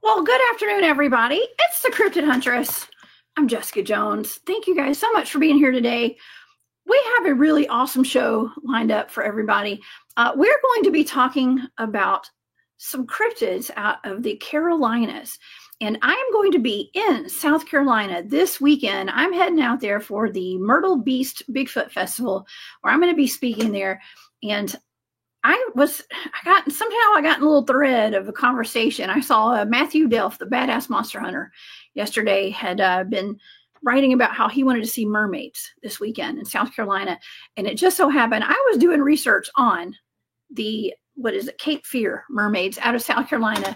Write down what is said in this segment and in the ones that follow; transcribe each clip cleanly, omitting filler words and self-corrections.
Well, good afternoon, everybody. It's the Cryptid Huntress. I'm Jessica Jones. Thank you guys so much for being here today. We have a really awesome show lined up for everybody. We're going to be talking about some cryptids out of the Carolinas. And I'm going to be in South Carolina this weekend. I'm heading out there for the Myrtle Beast Bigfoot Festival, where I'm going to be speaking there. And I got in a little thread of a conversation. I saw Matthew Delph, the Badass Monster Hunter, yesterday had been writing about how he wanted to see mermaids this weekend in South Carolina. And it just so happened I was doing research on the, Cape Fear mermaids out of South Carolina,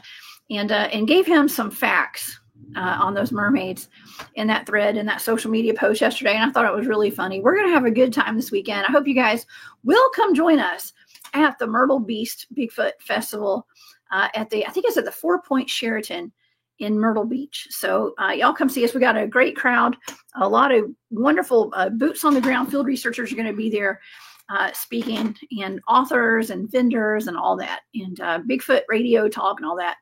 and gave him some facts on those mermaids in that thread, in that social media post yesterday. And I thought it was really funny. We're going to have a good time this weekend. I hope you guys will come join us at the Myrtle Beast Bigfoot Festival I think it's at the 4 Point Sheraton in Myrtle Beach. So y'all come see us. We got a great crowd, a lot of wonderful boots on the ground field researchers are going to be there speaking, and authors and vendors and all that, and Bigfoot radio talk and all that.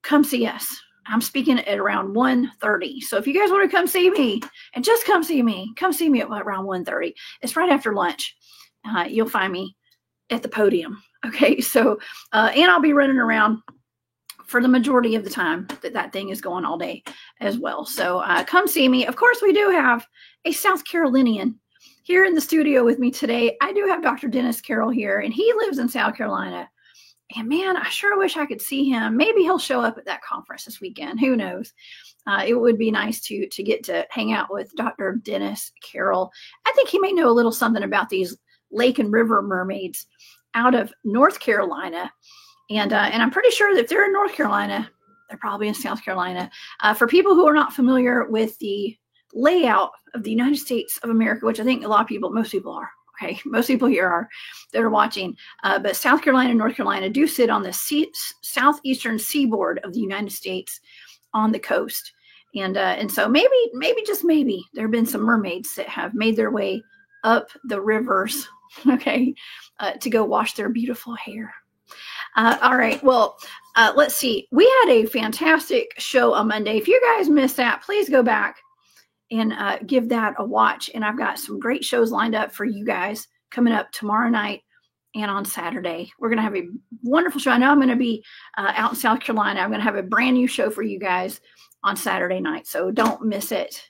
Come see us. I'm speaking at around 1:30. So if you guys want to come see me, and just come see me at around 1:30. It's right after lunch. You'll find me at the podium. Okay. So, and I'll be running around for the majority of the time that thing is going all day as well. So, come see me. Of course, we do have a South Carolinian here in the studio with me today. I do have Dr. Dennis Carroll here, and he lives in South Carolina. And man, I sure wish I could see him. Maybe he'll show up at that conference this weekend. Who knows? It would be nice to get to hang out with Dr. Dennis Carroll. I think he may know a little something about these lake and river mermaids out of North Carolina. And I'm pretty sure that if they're in North Carolina, they're probably in South Carolina. For people who are not familiar with the layout of the United States of America, which I think most people are. Okay, most people here are that are watching. But South Carolina and North Carolina do sit on the southeastern seaboard of the United States on the coast. And so maybe just maybe there have been some mermaids that have made their way up the rivers, okay, to go wash their beautiful hair. All right. Well, let's see. We had a fantastic show on Monday. If you guys missed that, please go back and give that a watch. And I've got some great shows lined up for you guys coming up tomorrow night and on Saturday. We're going to have a wonderful show. I know I'm going to be out in South Carolina. I'm going to have a brand new show for you guys on Saturday night. So don't miss it.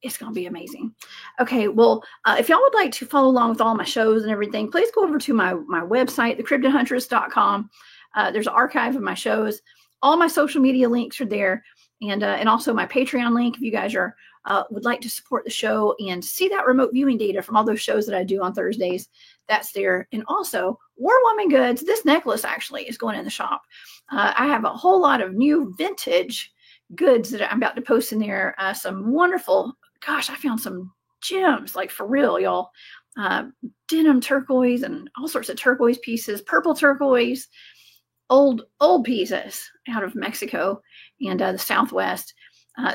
It's going to be amazing. Okay, well, if y'all would like to follow along with all my shows and everything, please go over to my website, thecryptidhuntress.com. There's an archive of my shows. All my social media links are there, and also my Patreon link if you guys would like to support the show and see that remote viewing data from all those shows that I do on Thursdays. That's there. And also, War Woman Goods. This necklace actually is going in the shop. I have a whole lot of new vintage goods that I'm about to post in there. Some wonderful, gosh, I found some gems, like for real, y'all. Denim turquoise and all sorts of turquoise pieces, purple turquoise, old pieces out of Mexico and the Southwest.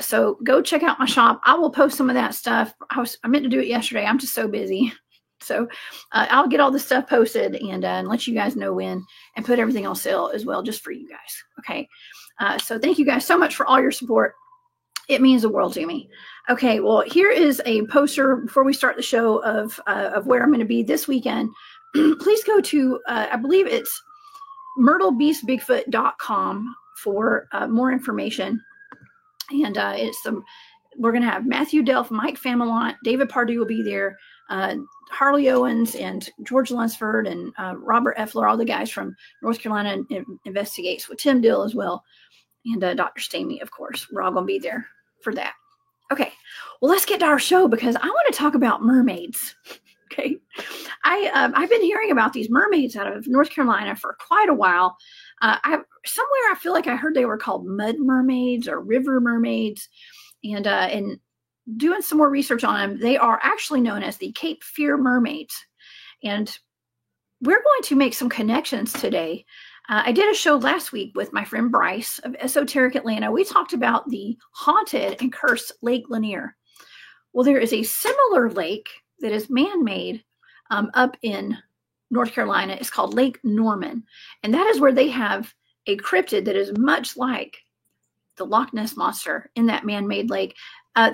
So go check out my shop. I will post some of that stuff. I meant to do it yesterday. I'm just so busy. So I'll get all this stuff posted and let you guys know when, and put everything on sale as well, just for you guys. Okay. So thank you guys so much for all your support. It means the world to me. Okay, well, here is a poster before we start the show of where I'm going to be this weekend. Please go to, I believe it's myrtlebeastbigfoot.com for more information. And we're going to have Matthew Delph, Mike Familon, David Pardue will be there. Harley Owens and George Lunsford and Robert Effler, all the guys from North Carolina Investigates with Tim Dill as well. And Dr. Stamey, of course. We're all going to be there for that. Okay. Well, let's get to our show because I want to talk about mermaids. Okay. I've been hearing about these mermaids out of North Carolina for quite a while. Somewhere I feel like I heard they were called mud mermaids or river mermaids. And doing some more research on them, they are actually known as the Cape Fear mermaids. And we're going to make some connections today. I did a show last week with my friend Bryce of Esoteric Atlanta. We talked about the haunted and cursed Lake Lanier. Well, there is a similar lake that is man-made up in North Carolina. It's called Lake Norman. And that is where they have a cryptid that is much like the Loch Ness Monster in that man-made lake.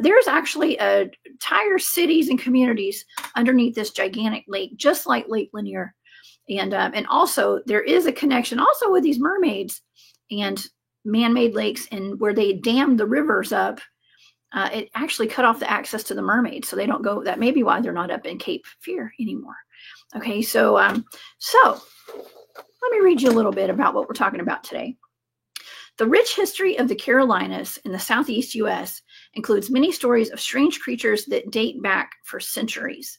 There's actually entire cities and communities underneath this gigantic lake, just like Lake Lanier. And also there is a connection also with these mermaids and man-made lakes, and where they dammed the rivers up, it actually cut off the access to the mermaids. So they don't go, that may be why they're not up in Cape Fear anymore. Okay. So let me read you a little bit about what we're talking about today. The rich history of the Carolinas in the Southeast U.S. includes many stories of strange creatures that date back for centuries.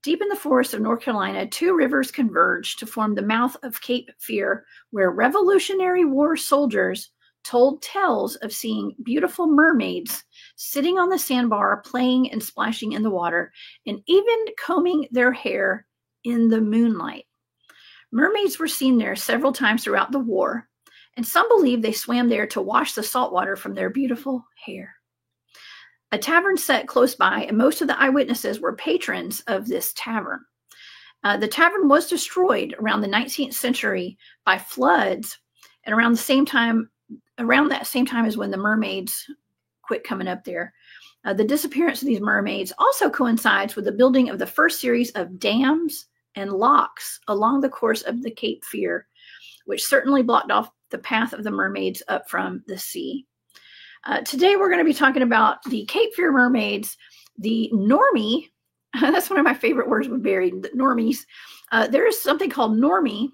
Deep in the forests of North Carolina, two rivers converge to form the mouth of Cape Fear, where Revolutionary War soldiers told tales of seeing beautiful mermaids sitting on the sandbar, playing and splashing in the water, and even combing their hair in the moonlight. Mermaids were seen there several times throughout the war, and some believe they swam there to wash the salt water from their beautiful hair. A tavern set close by, and most of the eyewitnesses were patrons of this tavern. The tavern was destroyed around the 19th century by floods, and around that same time as when the mermaids quit coming up there. The disappearance of these mermaids also coincides with the building of the first series of dams and locks along the course of the Cape Fear, which certainly blocked off the path of the mermaids up from the sea. Today, we're going to be talking about the Cape Fear mermaids, the Normie. That's one of my favorite words with Barry, the normies. There is something called Normie,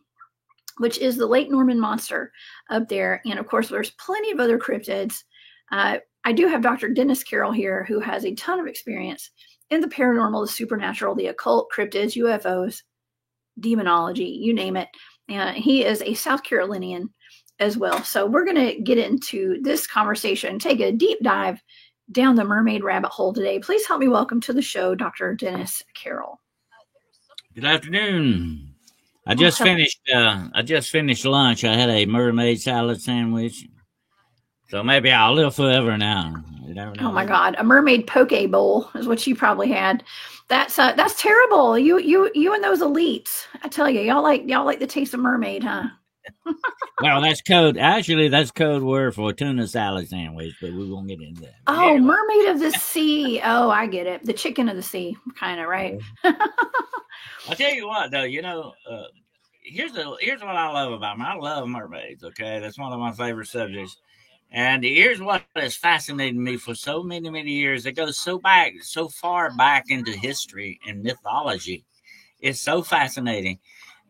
which is the Lake Norman monster up there. And of course, there's plenty of other cryptids. I do have Dr. Dennis Carroll here, who has a ton of experience in the paranormal, the supernatural, the occult, cryptids, UFOs, demonology, you name it. He is a South Carolinian as well. So we're going to get into this conversation, take a deep dive down the mermaid rabbit hole today. Please help me welcome to the show, Dr. Dennis Carroll. Good afternoon. I just finished lunch. I had a mermaid salad sandwich. So maybe I'll live forever now. You never know. Oh my God. A mermaid poke bowl is what you probably had. That's terrible. You and those elites. I tell you, y'all like the taste of mermaid, huh? Well, that's code. Actually, that's code word for a tuna salad sandwich, but we won't get into that. Oh, anyway. Mermaid of the sea. Oh, I get it. The chicken of the sea, kind of, right? I'll tell you what, though. Here's what I love about them. I love mermaids. Okay, that's one of my favorite subjects. And here's what has fascinated me for so many, many years. It goes so far back into history and mythology. It's so fascinating.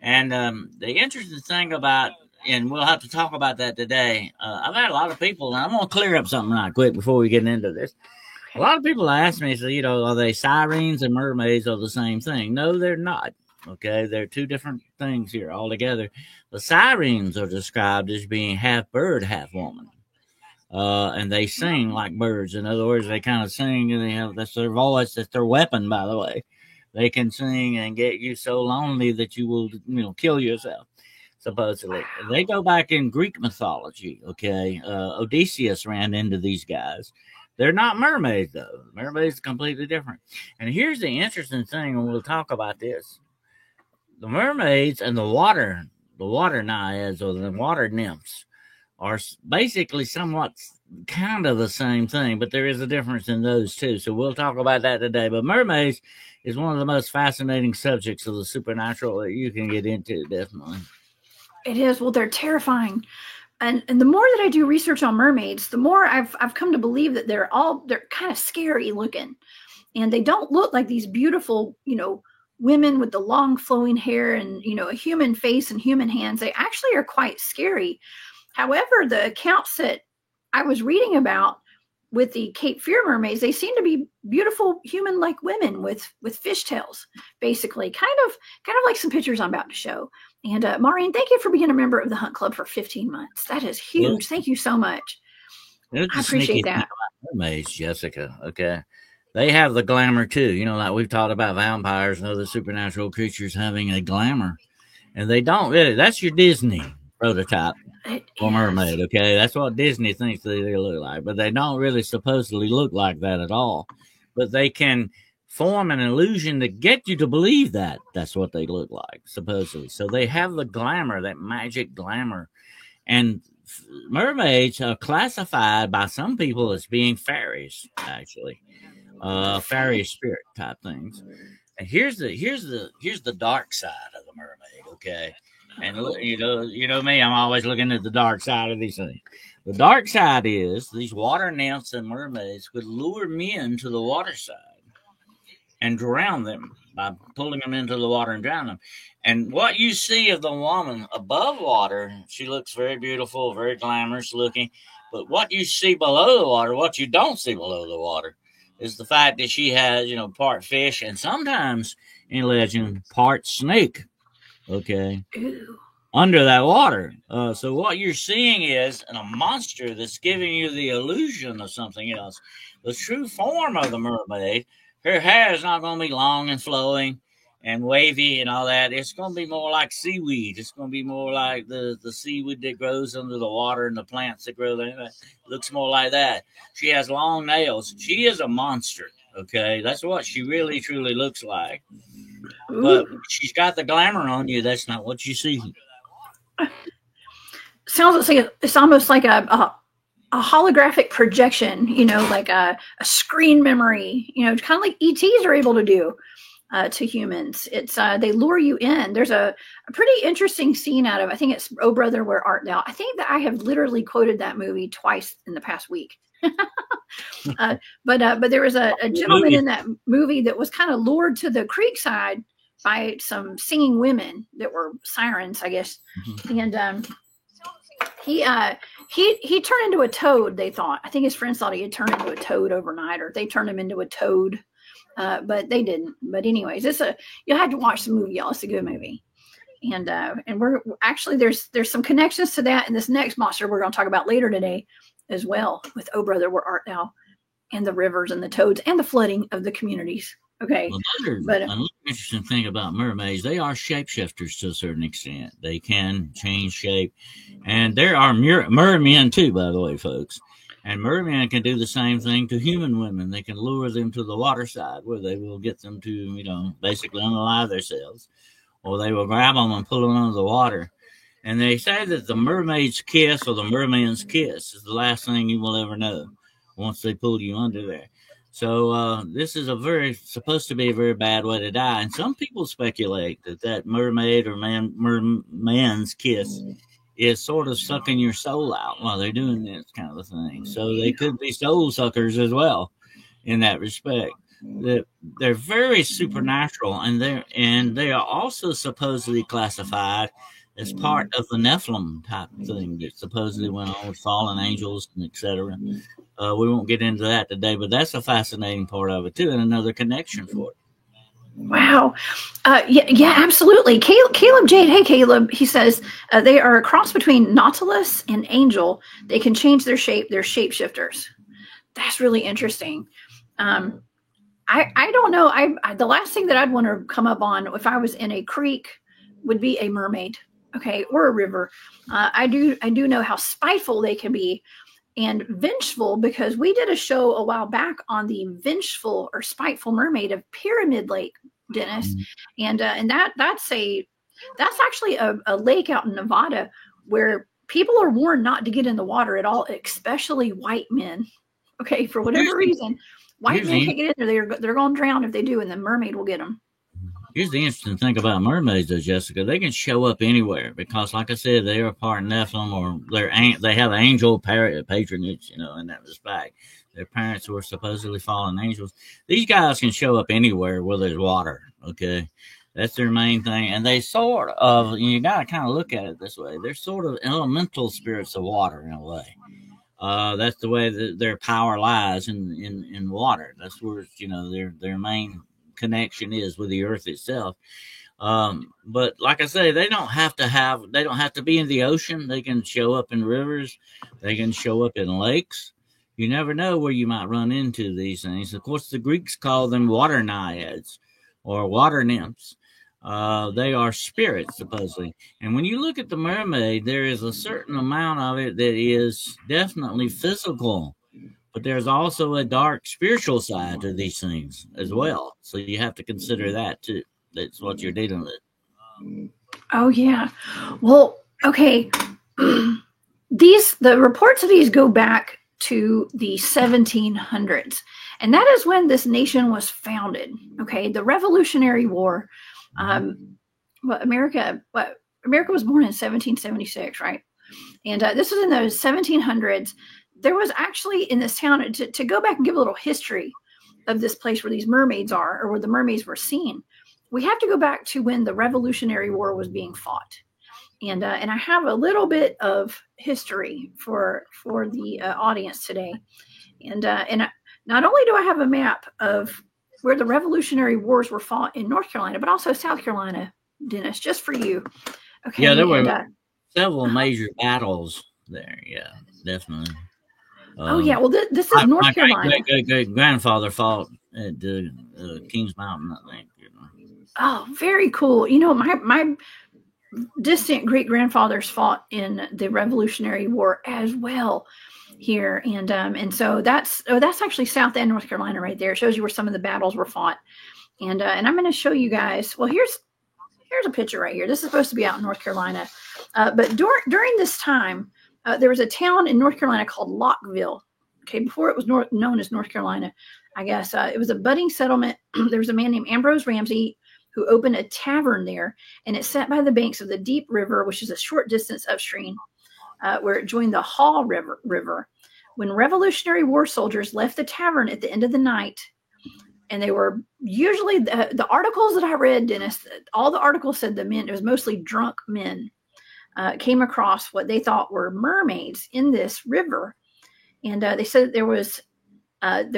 And the interesting thing about, and we'll have to talk about that today, I've had a lot of people, and I'm going to clear up something right quick before we get into this. A lot of people ask me, so, are they sirens and mermaids are the same thing? No, they're not. Okay, they're two different things here altogether. The sirens are described as being half bird, half woman. And they sing like birds. In other words, they kind of sing, and that's their voice, that's their weapon, by the way. They can sing and get you so lonely that you will, kill yourself, supposedly. They go back in Greek mythology, okay? Odysseus ran into these guys. They're not mermaids, though. Mermaids are completely different. And here's the interesting thing, and we'll talk about this. The mermaids and the water naiads or the water nymphs are basically somewhat kind of the same thing, but there is a difference in those two. So we'll talk about that today. But mermaids is one of the most fascinating subjects of the supernatural that you can get into, definitely. It is. Well, they're terrifying. and the more that I do research on mermaids, the more I've come to believe that they're kind of scary looking, and they don't look like these beautiful, women with the long flowing hair and, a human face and human hands. They actually are quite scary. However, the accounts that I was reading about with the Cape Fear mermaids, they seem to be beautiful human-like women with fishtails, basically, kind of like some pictures I'm about to show. And Maureen, thank you for being a member of the Hunt Club for 15 months. That is huge. Thank you so much. I appreciate that. Mermaids, Jessica. Okay, they have the glamour too. Like we've talked about vampires and other supernatural creatures having a glamour, and they don't really. That's your Disney prototype for mermaid. Okay, that's what Disney thinks they look like, but they don't really supposedly look like that at all. But they can form an illusion to get you to believe that that's what they look like, supposedly. So they have the glamour, that magic glamour. And mermaids are classified by some people as being fairies, actually, fairy spirit type things. And here's the dark side of the mermaid. Okay. And you know me, I'm always looking at the dark side of these things. The dark side is these water nymphs and mermaids would lure men to the water side and drown them by pulling them into the water and drown them. And what you see of the woman above water, she looks very beautiful, very glamorous looking. But what you see below the water, what you don't see below the water, is the fact that she has, part fish and sometimes in legend, part snake. Okay. Ew. Under that water. So what you're seeing is a monster that's giving you the illusion of something else. The true form of the mermaid, her hair is not going to be long and flowing and wavy and all that. It's going to be more like seaweed. It's going to be more like the seaweed that grows under the water and the plants that grow there. It looks more like that. She has long nails. She is a monster. Okay. That's what she really, truly looks like. But she's got the glamour on you. That's not what you see. Sounds like it's almost like a holographic projection, like a screen memory, kind of like ETs are able to do to humans. It's they lure you in. There's a pretty interesting scene out of, I think it's Oh Brother, Where Art Thou? I think that I have literally quoted that movie twice in the past week. But there was a gentleman in that movie that was kind of lured to the creek side by some singing women that were sirens, I guess. Mm-hmm. And he turned into a toad, they thought. I think his friends thought he had turned into a toad overnight, or they turned him into a toad. But they didn't. But anyways, you'll have to watch the movie, y'all. It's a good movie. And we're actually, there's some connections to that in this next monster we're going to talk about later today as well, with Oh Brother, Where Art Thou? And the rivers and the toads and the flooding of the communities. Okay. Well, another interesting thing about mermaids, they are shapeshifters to a certain extent. They can change shape. And there are mermen too, by the way, folks. And mermen can do the same thing to human women. They can lure them to the water side where they will get them to, basically unalive themselves. Or they will grab them and pull them under the water. And they say that the mermaid's kiss or the merman's kiss is the last thing you will ever know once they pull you under there. So this is supposed to be a very bad way to die. And some people speculate that mermaid or merman's kiss is sort of sucking your soul out while they're doing this kind of a thing. So they could be soul suckers as well in that respect. They're very supernatural, and they are also supposedly classified as part of the Nephilim type of thing that supposedly went on with fallen angels and etc. We won't get into that today, but that's a fascinating part of it too, and another connection for it. Wow. Yeah, absolutely. Caleb Jade. Hey, Caleb. He says they are a cross between Nautilus and Angel. They can change their shape. They're shapeshifters. That's really interesting. I don't know. The last thing that I'd want to come up on if I was in a creek would be a mermaid. Okay, or a river. I do know how spiteful they can be and vengeful, because we did a show a while back on the vengeful or spiteful mermaid of Pyramid Lake, Dennis, and that's actually a lake out in Nevada where people are warned not to get in the water at all, especially white men. Okay, for whatever reason, white men can't get in there. They're going to drown if they do, and the mermaid will get them. Here's the interesting thing about mermaids, though, Jessica. They can show up anywhere because, like I said, they are part Nephilim, or they have angel patronage, in that respect. Their parents were supposedly fallen angels. These guys can show up anywhere where there's water. Okay, that's their main thing, and they sort of, you got to kind of look at it this way. They're sort of elemental spirits of water in a way. That's the way that their power lies in water. That's where their main connection is with the earth itself. But like I say, they don't have to be in the ocean. They can show up in rivers. They can show up in lakes. You never know where you might run into these things. Of course, the Greeks call them water naiads or water nymphs. They are spirits, supposedly. And when you look at the mermaid, there is a certain amount of it that is definitely physical, but there's also a dark spiritual side to these things as well. So you have to consider that too. That's what you're dealing with. Oh, yeah. Well, okay. The reports of these go back to the 1700s. And that is when this nation was founded. Okay. The Revolutionary War. America was born in 1776, right? And this was in the 1700s. There was actually in this town, to go back and give a little history of this place where these mermaids are, or where the mermaids were seen, we have to go back to when the Revolutionary War was being fought. And I have a little bit of history for the audience today. And not only do I have a map of where the Revolutionary Wars were fought in North Carolina, but also South Carolina, Dennis, just for you. Okay. Yeah, there were several major battles there. Yeah, definitely. Oh, yeah. Well, this is North Carolina. My great-grandfather fought at Kings Mountain, I think. Oh, very cool. My distant great-grandfathers fought in the Revolutionary War as well here. And so that's actually South and North Carolina right there. It shows you where some of the battles were fought. And I'm going to show you guys. Well, here's a picture right here. This is supposed to be out in North Carolina. But during this time, there was a town in North Carolina called Lockville. Okay, before it was known as North Carolina, I guess. It was a budding settlement. There was a man named Ambrose Ramsey who opened a tavern there, and it sat by the banks of the Deep River, which is a short distance upstream, where it joined the Haw River. When Revolutionary War soldiers left the tavern at the end of the night, and they were usually the articles that I read, Dennis, all the articles said the men, it was mostly drunk men, came across what they thought were mermaids in this river. And they said that there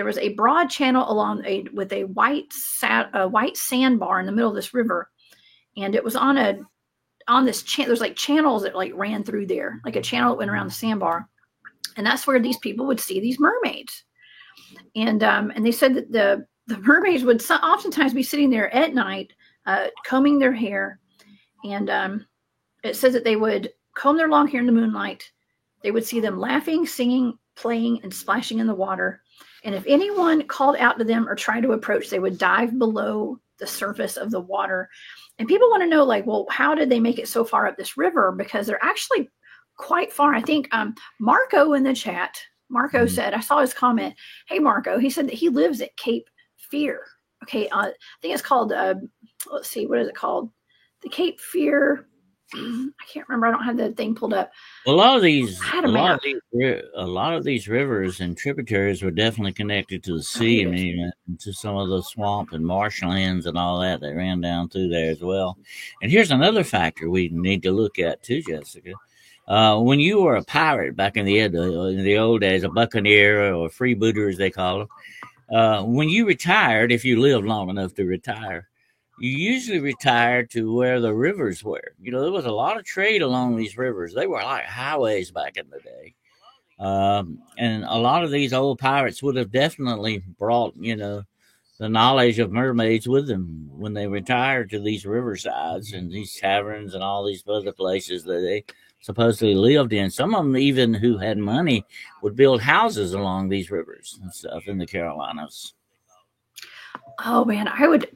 was a broad channel with a white sandbar in the middle of this river, and it was on this channel. There's like channels that like ran through there, like a channel that went around the sandbar, and that's where these people would see these mermaids. And they said that the mermaids would oftentimes be sitting there at night, combing their hair, and it says that they would comb their long hair in the moonlight. They would see them laughing, singing, playing, and splashing in the water. And if anyone called out to them or tried to approach, they would dive below the surface of the water. And people want to know, like, well, how did they make it so far up this river? Because they're actually quite far. I think Marco in the chat, Marco said, I saw his comment. Hey, Marco, he said that he lives at Cape Fear. Okay, I think it's called, let's see, what is it called? The Cape Fear. I can't remember. I don't have the thing pulled up. A lot of these rivers and tributaries were definitely connected to the sea, and to some of the swamp and marshlands and all that ran down through there as well. And here's another factor we need to look at too, Jessica. When you were a pirate back in the old days, a buccaneer or freebooter as they call them, when you retired, if you lived long enough to retire, you usually retired to where the rivers were. There was a lot of trade along these rivers. They were like highways back in the day. And a lot of these old pirates would have definitely brought, the knowledge of mermaids with them when they retired to these riversides and these taverns and all these other places that they supposedly lived in. Some of them, even who had money, would build houses along these rivers and stuff in the Carolinas. Oh, man, I would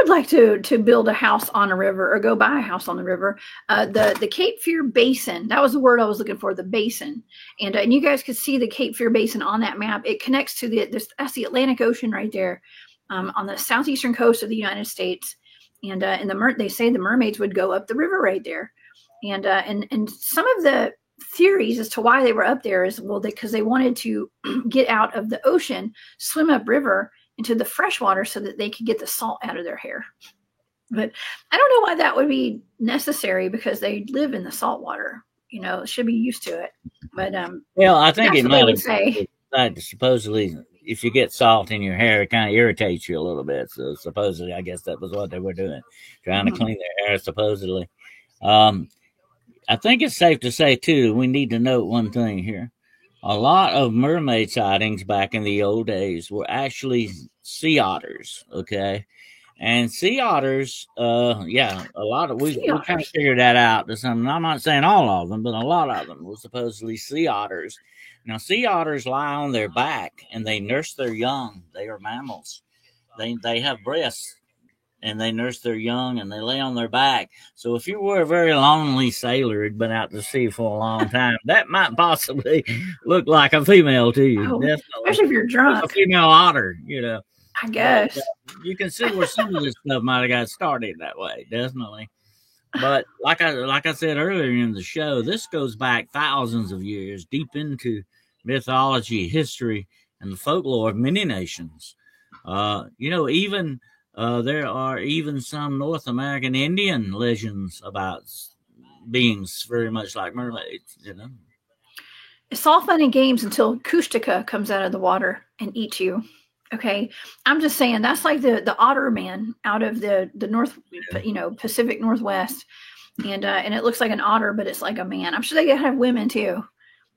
like to build a house on a river, or go buy a house on the river. The Cape Fear Basin, that was the word I was looking for, the basin. And you guys could see the Cape Fear Basin on that map. It connects to that's the Atlantic Ocean right there, on the southeastern coast of the United States. and they say the mermaids would go up the river right there, and some of the theories as to why they were up there is, well, because they wanted to get out of the ocean, swim upriver into the fresh water so that they could get the salt out of their hair. But I don't know why that would be necessary, because they live in the salt water. Should be used to it. But well, I think it might say supposedly if you get salt in your hair, it kind of irritates you a little bit. So supposedly, I guess that was what they were doing, trying to clean their hair. Supposedly, I think it's safe to say too. We need to note one thing here. A lot of mermaid sightings back in the old days were actually sea otters. Okay. And sea otters, a lot of we kind of figured that out. I'm not saying all of them, but a lot of them were supposedly sea otters. Now, sea otters lie on their back and they nurse their young. They are mammals. They have breasts and they nurse their young and they lay on their back. So if you were a very lonely sailor who'd been out to sea for a long time, that might possibly look like a female to you. Definitely. Especially if you're drunk. A female otter, I guess. But, you can see where some of this stuff might have got started that way, definitely. But like I said earlier in the show, this goes back thousands of years, deep into mythology, history, and the folklore of many nations. Even there are even some North American Indian legends about beings very much like mermaids. It's all fun and games until Kushtaka comes out of the water and eats you. Okay, I'm just saying that's like the otter man out of the North, Pacific Northwest, and it looks like an otter, but it's like a man. I'm sure they have women too,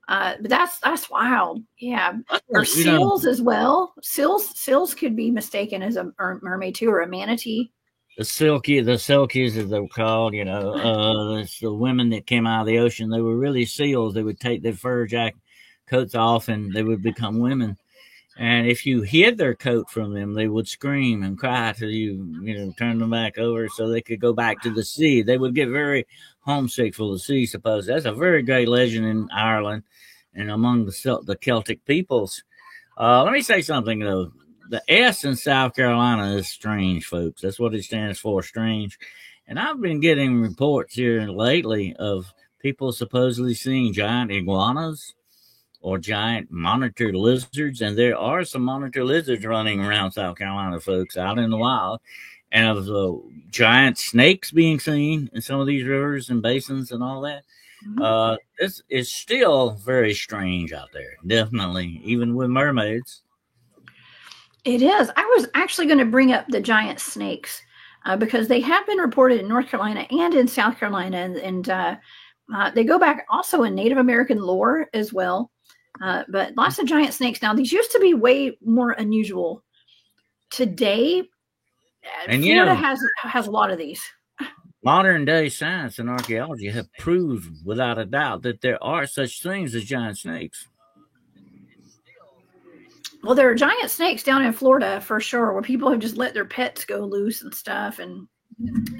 but that's wild. Yeah, or seals as well. Seals could be mistaken as a mermaid too, or a manatee. The silkies as they're called. The women that came out of the ocean. They were really seals. They would take their fur coats off, and they would become women. And if you hid their coat from them, they would scream and cry till you, turn them back over so they could go back to the sea. They would get very homesick for the sea, suppose. That's a very great legend in Ireland and among the Celtic peoples. Let me say something, though. The S in South Carolina is strange, folks. That's what it stands for, strange. And I've been getting reports here lately of people supposedly seeing giant iguanas or giant monitor lizards, and there are some monitor lizards running around South Carolina, folks, out in the wild, and of the giant snakes being seen in some of these rivers and basins and all that. It's still very strange out there, definitely, even with mermaids. It is. I was actually going to bring up the giant snakes because they have been reported in North Carolina and in South Carolina, and they go back also in Native American lore as well. But lots of giant snakes. Now, these used to be way more unusual. Today, and Florida has a lot of these. Modern day science and archaeology have proved without a doubt that there are such things as giant snakes. Well, there are giant snakes down in Florida for sure, where people have just let their pets go loose and stuff, and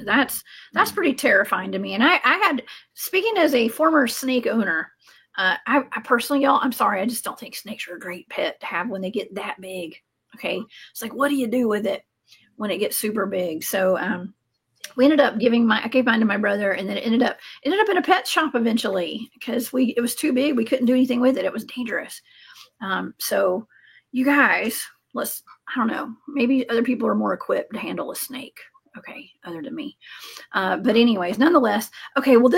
that's pretty terrifying to me. And I had, speaking as a former snake owner, I personally, y'all, I'm sorry, I just don't think snakes are a great pet to have when they get that big. Okay, it's like, what do you do with it when it gets super big? So we ended up I gave mine to my brother, and then it ended up in a pet shop eventually because it was too big. We couldn't do anything with it. It was dangerous. So you guys, I don't know, maybe other people are more equipped to handle a snake. Okay, other than me. But anyways, nonetheless, okay. Well,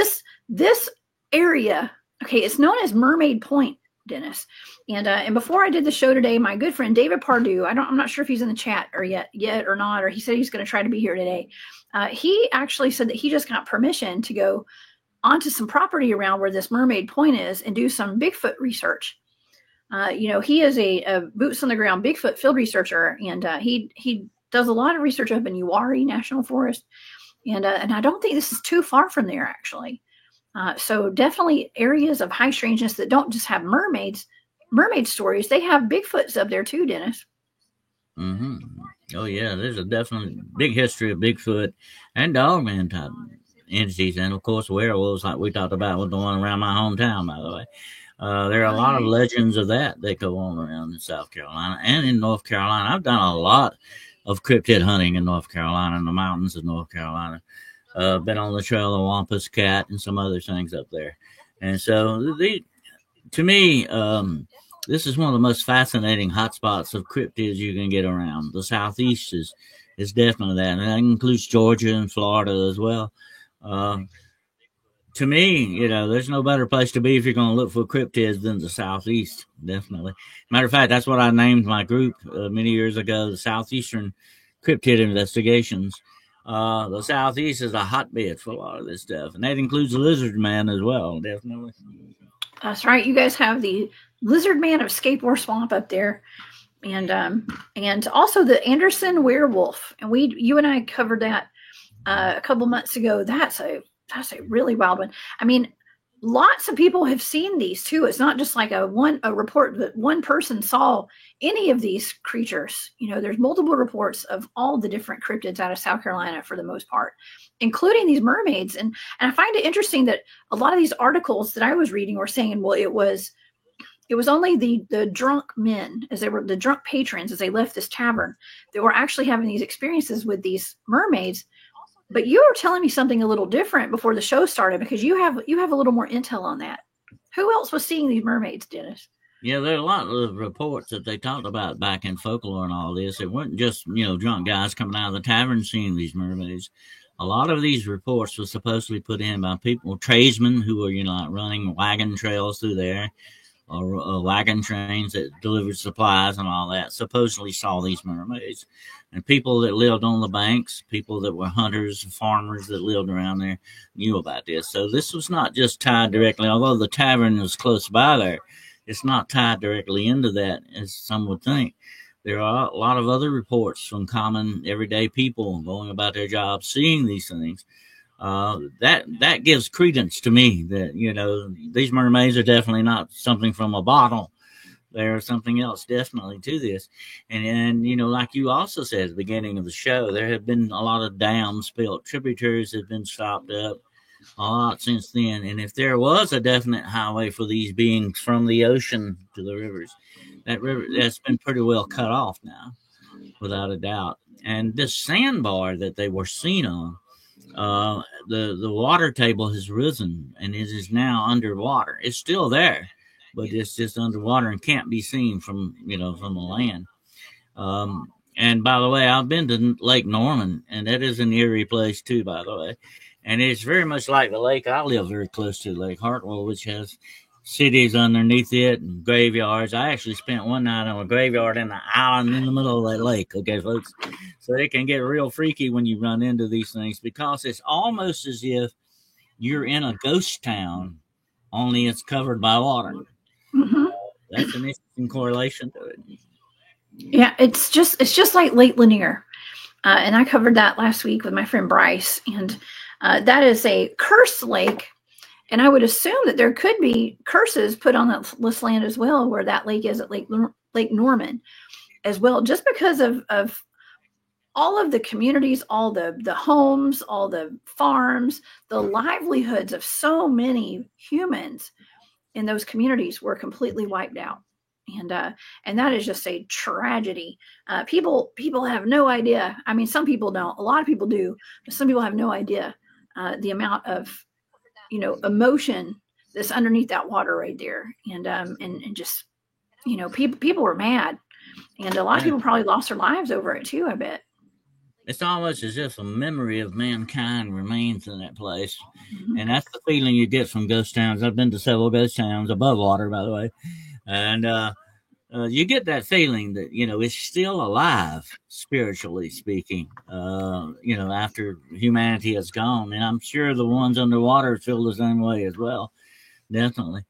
this area. Okay, it's known as Mermaid Point, Dennis. And before I did the show today, my good friend David Pardue, I'm not sure if he's in the chat yet or not, or he said he's going to try to be here today. He actually said that he just got permission to go onto some property around where this Mermaid Point is and do some Bigfoot research. He is a boots on the ground Bigfoot field researcher, and he does a lot of research up in Uwharrie National Forest, and I don't think this is too far from there actually. So definitely areas of high strangeness that don't just have mermaid stories. They have Bigfoots up there too, Dennis. Mm-hmm. Oh yeah, there's a definitely big history of Bigfoot and dogman type entities, and of course werewolves, like we talked about with the one around my hometown, by the way. There are a lot of legends of that go on around in South Carolina and in North Carolina. I've done a lot of cryptid hunting in North Carolina, in the mountains of North Carolina. Been on the trail of Wampus Cat and some other things up there. And so to me, this is one of the most fascinating hotspots of cryptids you can get around. The Southeast is definitely that, and that includes Georgia and Florida as well. To me, there's no better place to be if you're going to look for cryptids than the Southeast, definitely. Matter of fact, that's what I named my group many years ago, the Southeastern Cryptid Investigations. The Southeast is a hotbed for a lot of this stuff, and that includes the lizard man as well, definitely. That's right. You guys have the lizard man of Skateboard Swamp up there, and also the Anderson werewolf. And you and I covered that a couple months ago. That's a really wild one. I mean, lots of people have seen these too. It's not just like a report that one person saw any of these creatures. There's multiple reports of all the different cryptids out of South Carolina for the most part, including these mermaids. And I find it interesting that a lot of these articles that I was reading were saying, well, it was only the drunk men, as they were the drunk patrons, as they left this tavern, that were actually having these experiences with these mermaids. But you were telling me something a little different before the show started, because you have a little more intel on that. Who else was seeing these mermaids, Dennis? Yeah, there are a lot of reports that they talked about back in folklore and all this. It wasn't just, drunk guys coming out of the tavern seeing these mermaids. A lot of these reports were supposedly put in by people, tradesmen who were, like running wagon trails through there, or wagon trains that delivered supplies and all that, supposedly saw these mermaids. And people that lived on the banks, people that were hunters and farmers that lived around there, knew about this. So this was not just tied directly, although the tavern was close by there, it's not tied directly into that, as some would think. There are a lot of other reports from common everyday people going about their jobs, seeing these things. That gives credence to me that, these mermaids are definitely not something from a bottle. There's something else definitely to this. And like you also said at the beginning of the show, there have been a lot of dams built, tributaries have been stopped up a lot since then. And if there was a definite highway for these beings from the ocean to the rivers, that's been pretty well cut off now, without a doubt. And this sandbar that they were seen on, the water table has risen and it is now underwater. It's still there, but it's just underwater and can't be seen from the land. And by the way, I've been to Lake Norman, and that is an eerie place too, by the way. And it's very much like the lake I live very close to, Lake Hartwell, which has cities underneath it and graveyards. I actually spent one night on a graveyard in the island in the middle of that lake. Okay, folks. So it can get real freaky when you run into these things, because it's almost as if you're in a ghost town, only it's covered by water. Mm-hmm. That's an interesting correlation to it. Yeah, it's just like Lake Lanier. And I covered that last week with my friend Bryce. And that is a cursed lake. And I would assume that there could be curses put on this land as well, where that lake is at Lake Norman as well, just because of all of the communities, all the homes, all the farms, the livelihoods of so many humans in those communities were completely wiped out. And that is just a tragedy. People have no idea. I mean, some people don't. A lot of people do, but some people have no idea the amount of emotion that's underneath that water right there. And just people were mad, and a lot of people probably lost their lives over it too, I bet. It's almost as if a memory of mankind remains in that place. Mm-hmm. And that's the feeling you get from ghost towns. I've been to several ghost towns above water, by the way. And you get that feeling that, it's still alive, spiritually speaking, after humanity has gone. And I'm sure the ones underwater feel the same way as well. Definitely.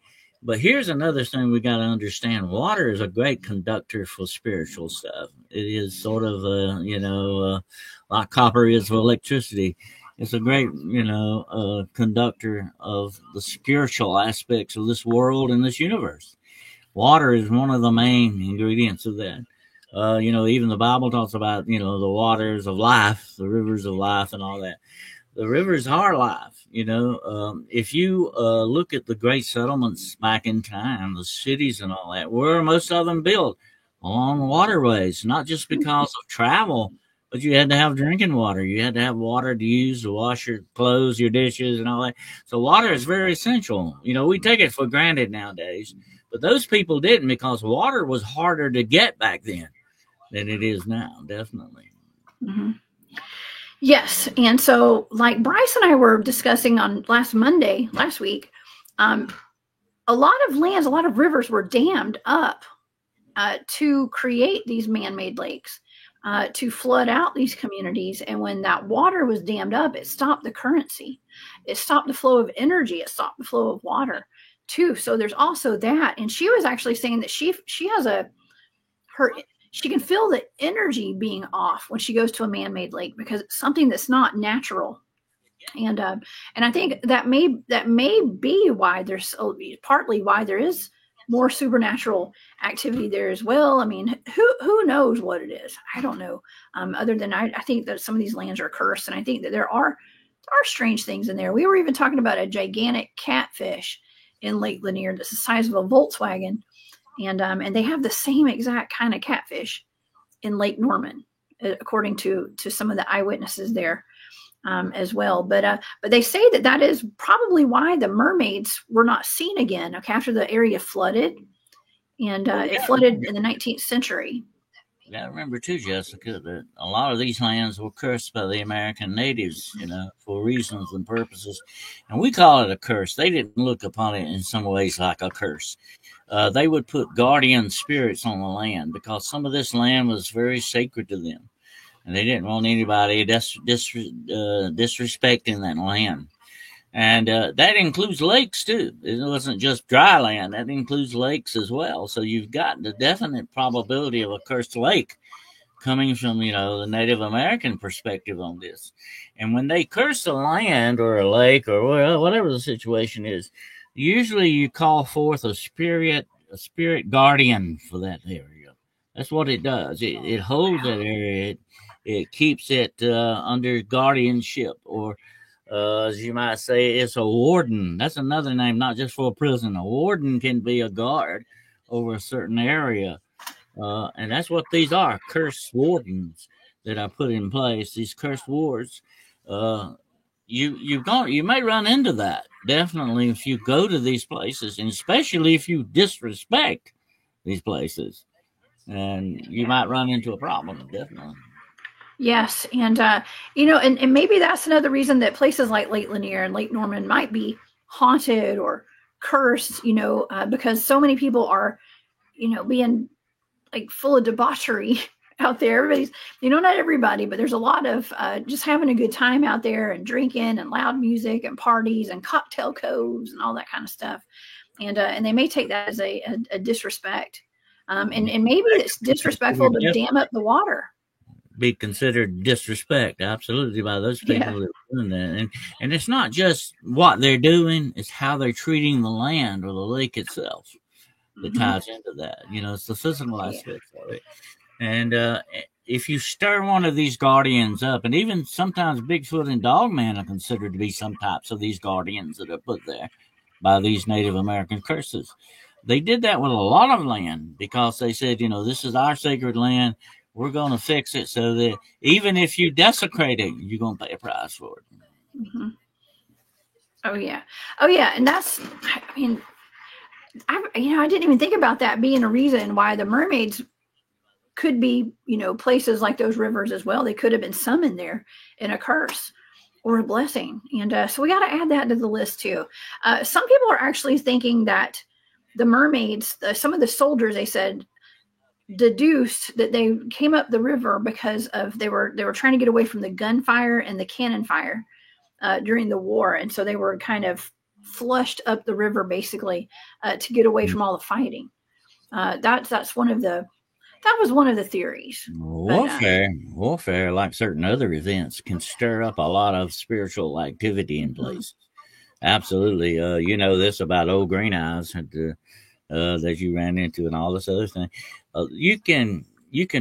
But here's another thing we got to understand. Water is a great conductor for spiritual stuff. It is sort of, like copper is for electricity. It's a great, conductor of the spiritual aspects of this world and this universe. Water is one of the main ingredients of that. Even the Bible talks about, the waters of life, the rivers of life and all that. The rivers are life. If you look at the great settlements back in time, the cities and all that, where most of them built along waterways, not just because of travel, But you had to have drinking water. You had to have water to use to wash your clothes, your dishes, and all that. So water is very essential. You know, we take it for granted nowadays, but those people didn't, because water was harder to get back then than it is now, definitely. Mm-hmm. Yes. And so, like Bryce and I were discussing on last week, a lot of lands, a lot of rivers were dammed up to create these man-made lakes, to flood out these communities. And when that water was dammed up, it stopped the currency. It stopped the flow of energy. It stopped the flow of water too. So there's also that. And she was actually saying that she has she can feel the energy being off when she goes to a man-made lake, because it's something that's not natural. And I think that may be why there's partly why there is more supernatural activity there as well. I mean, who knows what it is? I don't know. Other than I think that some of these lands are cursed, and I think that there are strange things in there. We were even talking about a gigantic catfish in Lake Lanier that's the size of a Volkswagen, and they have the same exact kind of catfish in Lake Norman, according to some of the eyewitnesses there. As well, but they say that is probably why the mermaids were not seen again. Okay, after the area flooded, and it flooded in the 19th century. Yeah, I remember too, Jessica, that a lot of these lands were cursed by the American natives, you know, for reasons and purposes, and we call it a curse. They didn't look upon it in some ways like a curse. They would put guardian spirits on the land, because some of this land was very sacred to them. And they didn't want anybody disrespecting that land. And that includes lakes, too. It wasn't just dry land. That includes lakes as well. So you've got the definite probability of a cursed lake coming from, you know, the Native American perspective on this. And when they curse a land or a lake or whatever the situation is, usually you call forth a spirit guardian for that area. That's what it does. It holds that area. It keeps it under guardianship, or as you might say, it's a warden. That's another name, not just for a prison. A warden can be a guard over a certain area, and that's what these are, cursed wardens that are put in place. These cursed wards. You may run into that, definitely, if you go to these places, and especially if you disrespect these places, and you might run into a problem, definitely. Yes, and you know, and maybe that's another reason that places like Lake Lanier and Lake Norman might be haunted or cursed, you know, because so many people are, you know, being like full of debauchery out there. Everybody's, you know, not everybody, but there's a lot of just having a good time out there and drinking and loud music and parties and cocktail coves and all that kind of stuff. And they may take that as a disrespect. And maybe it's disrespectful to dam up the water. Be considered disrespect, absolutely, by those people that are doing that. And it's not just what they're doing, it's how they're treating the land or the lake itself that ties into that. You know, it's the physical aspects of it. And if you stir one of these guardians up, and even sometimes Bigfoot and Dogman are considered to be some types of these guardians that are put there by these Native American curses. They did that with a lot of land, because they said, you know, this is our sacred land. We're going to fix it so that even if you desecrate it, you're going to pay a price for it. Mm-hmm. Oh yeah, and that's, I mean, I didn't even think about that being a reason why the mermaids could be, you know, places like those rivers as well. They could have been summoned there in a curse or a blessing, and so we got to add that to the list too. Some people are actually thinking that the mermaids, some of the soldiers, they said, deduced that they came up the river because of they were trying to get away from the gunfire and the cannon fire during the war, and so they were kind of flushed up the river basically to get away from all the fighting. That was one of the theories. Warfare, like certain other events, can stir up a lot of spiritual activity in place. Absolutely. You know this about old Green Eyes that you ran into and all this other thing. You can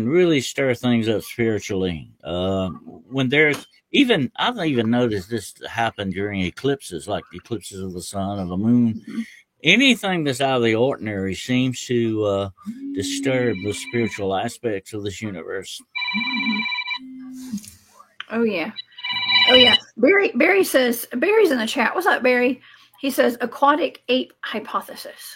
really stir things up spiritually. When there's I've even noticed this happen during eclipses, like eclipses of the sun or the moon. Mm-hmm. Anything that's out of the ordinary seems to disturb the spiritual aspects of this universe. Oh yeah. Oh yeah. Barry says, Barry's in the chat. What's up, Barry? He says aquatic ape hypothesis.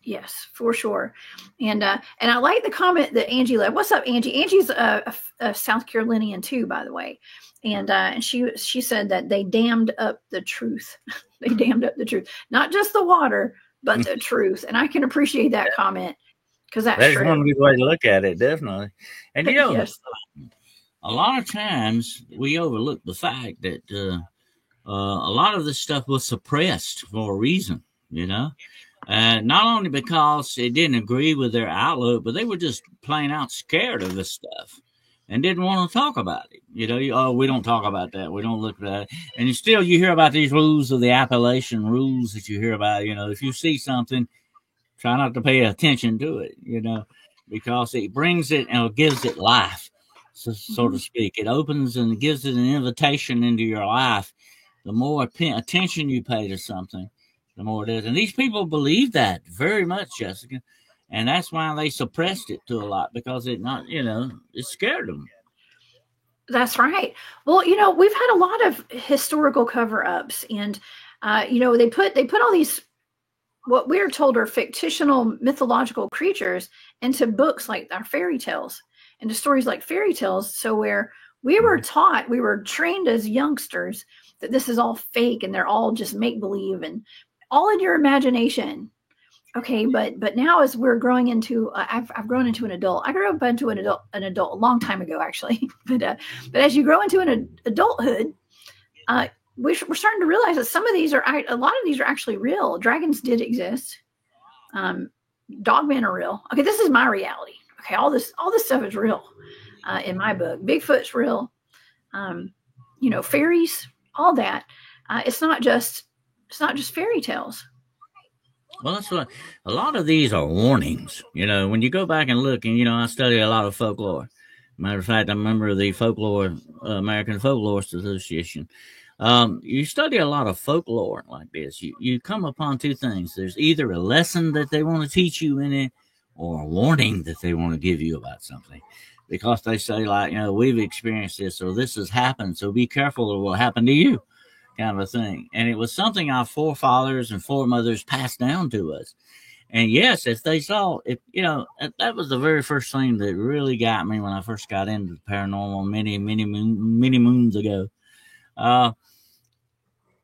Yes, for sure. And I like the comment that Angie left. What's up, Angie? Angie's a South Carolinian too, by the way. And she said that they dammed up the truth. They dammed up the truth, not just the water, but the truth. And I can appreciate that comment because that's true. One good way to look at it, definitely. And you know, yes. A lot of times we overlook the fact that a lot of this stuff was suppressed for a reason, you know. Not only because it didn't agree with their outlook, but they were just plain out scared of this stuff and didn't want to talk about it. You know, we don't talk about that. We don't look at that. And you hear about these rules of the Appalachian rules that you hear about. You know, if you see something, try not to pay attention to it, you know, because it brings it and gives it life, so to speak. It opens and gives it an invitation into your life. The more attention you pay to something, the more it is. And these people believe that very much, Jessica. And that's why they suppressed it to a lot, because it scared them. That's right. Well, you know, we've had a lot of historical cover-ups, and you know, they put all these what we're told are fictional mythological creatures into books like our fairy tales, into stories like fairy tales. So where we were taught, we were trained as youngsters that this is all fake and they're all just make-believe and all in your imagination. Okay, but now as we're growing into, I've grown into an adult. I grew up into an adult a long time ago, actually. But as you grow into an adulthood, we're starting to realize that a lot of these are actually real. Dragons did exist. Dogmen are real. Okay, this is my reality. Okay, all this stuff is real in my book. Bigfoot's real. You know, fairies, all that. It's not just fairy tales. Well, that's what a lot of these are warnings. You know, when you go back and look, and, you know, I study a lot of folklore. Matter of fact, I'm a member of the American Folklore Association. You study a lot of folklore like this. You come upon two things. There's either a lesson that they want to teach you in it, or a warning that they want to give you about something. Because they say, like, you know, we've experienced this, or this has happened, so be careful or what happened to you. Kind of a thing. And it was something our forefathers and foremothers passed down to us. And yes, if they saw it, you know, that was the very first thing that really got me when I first got into the paranormal many moons ago.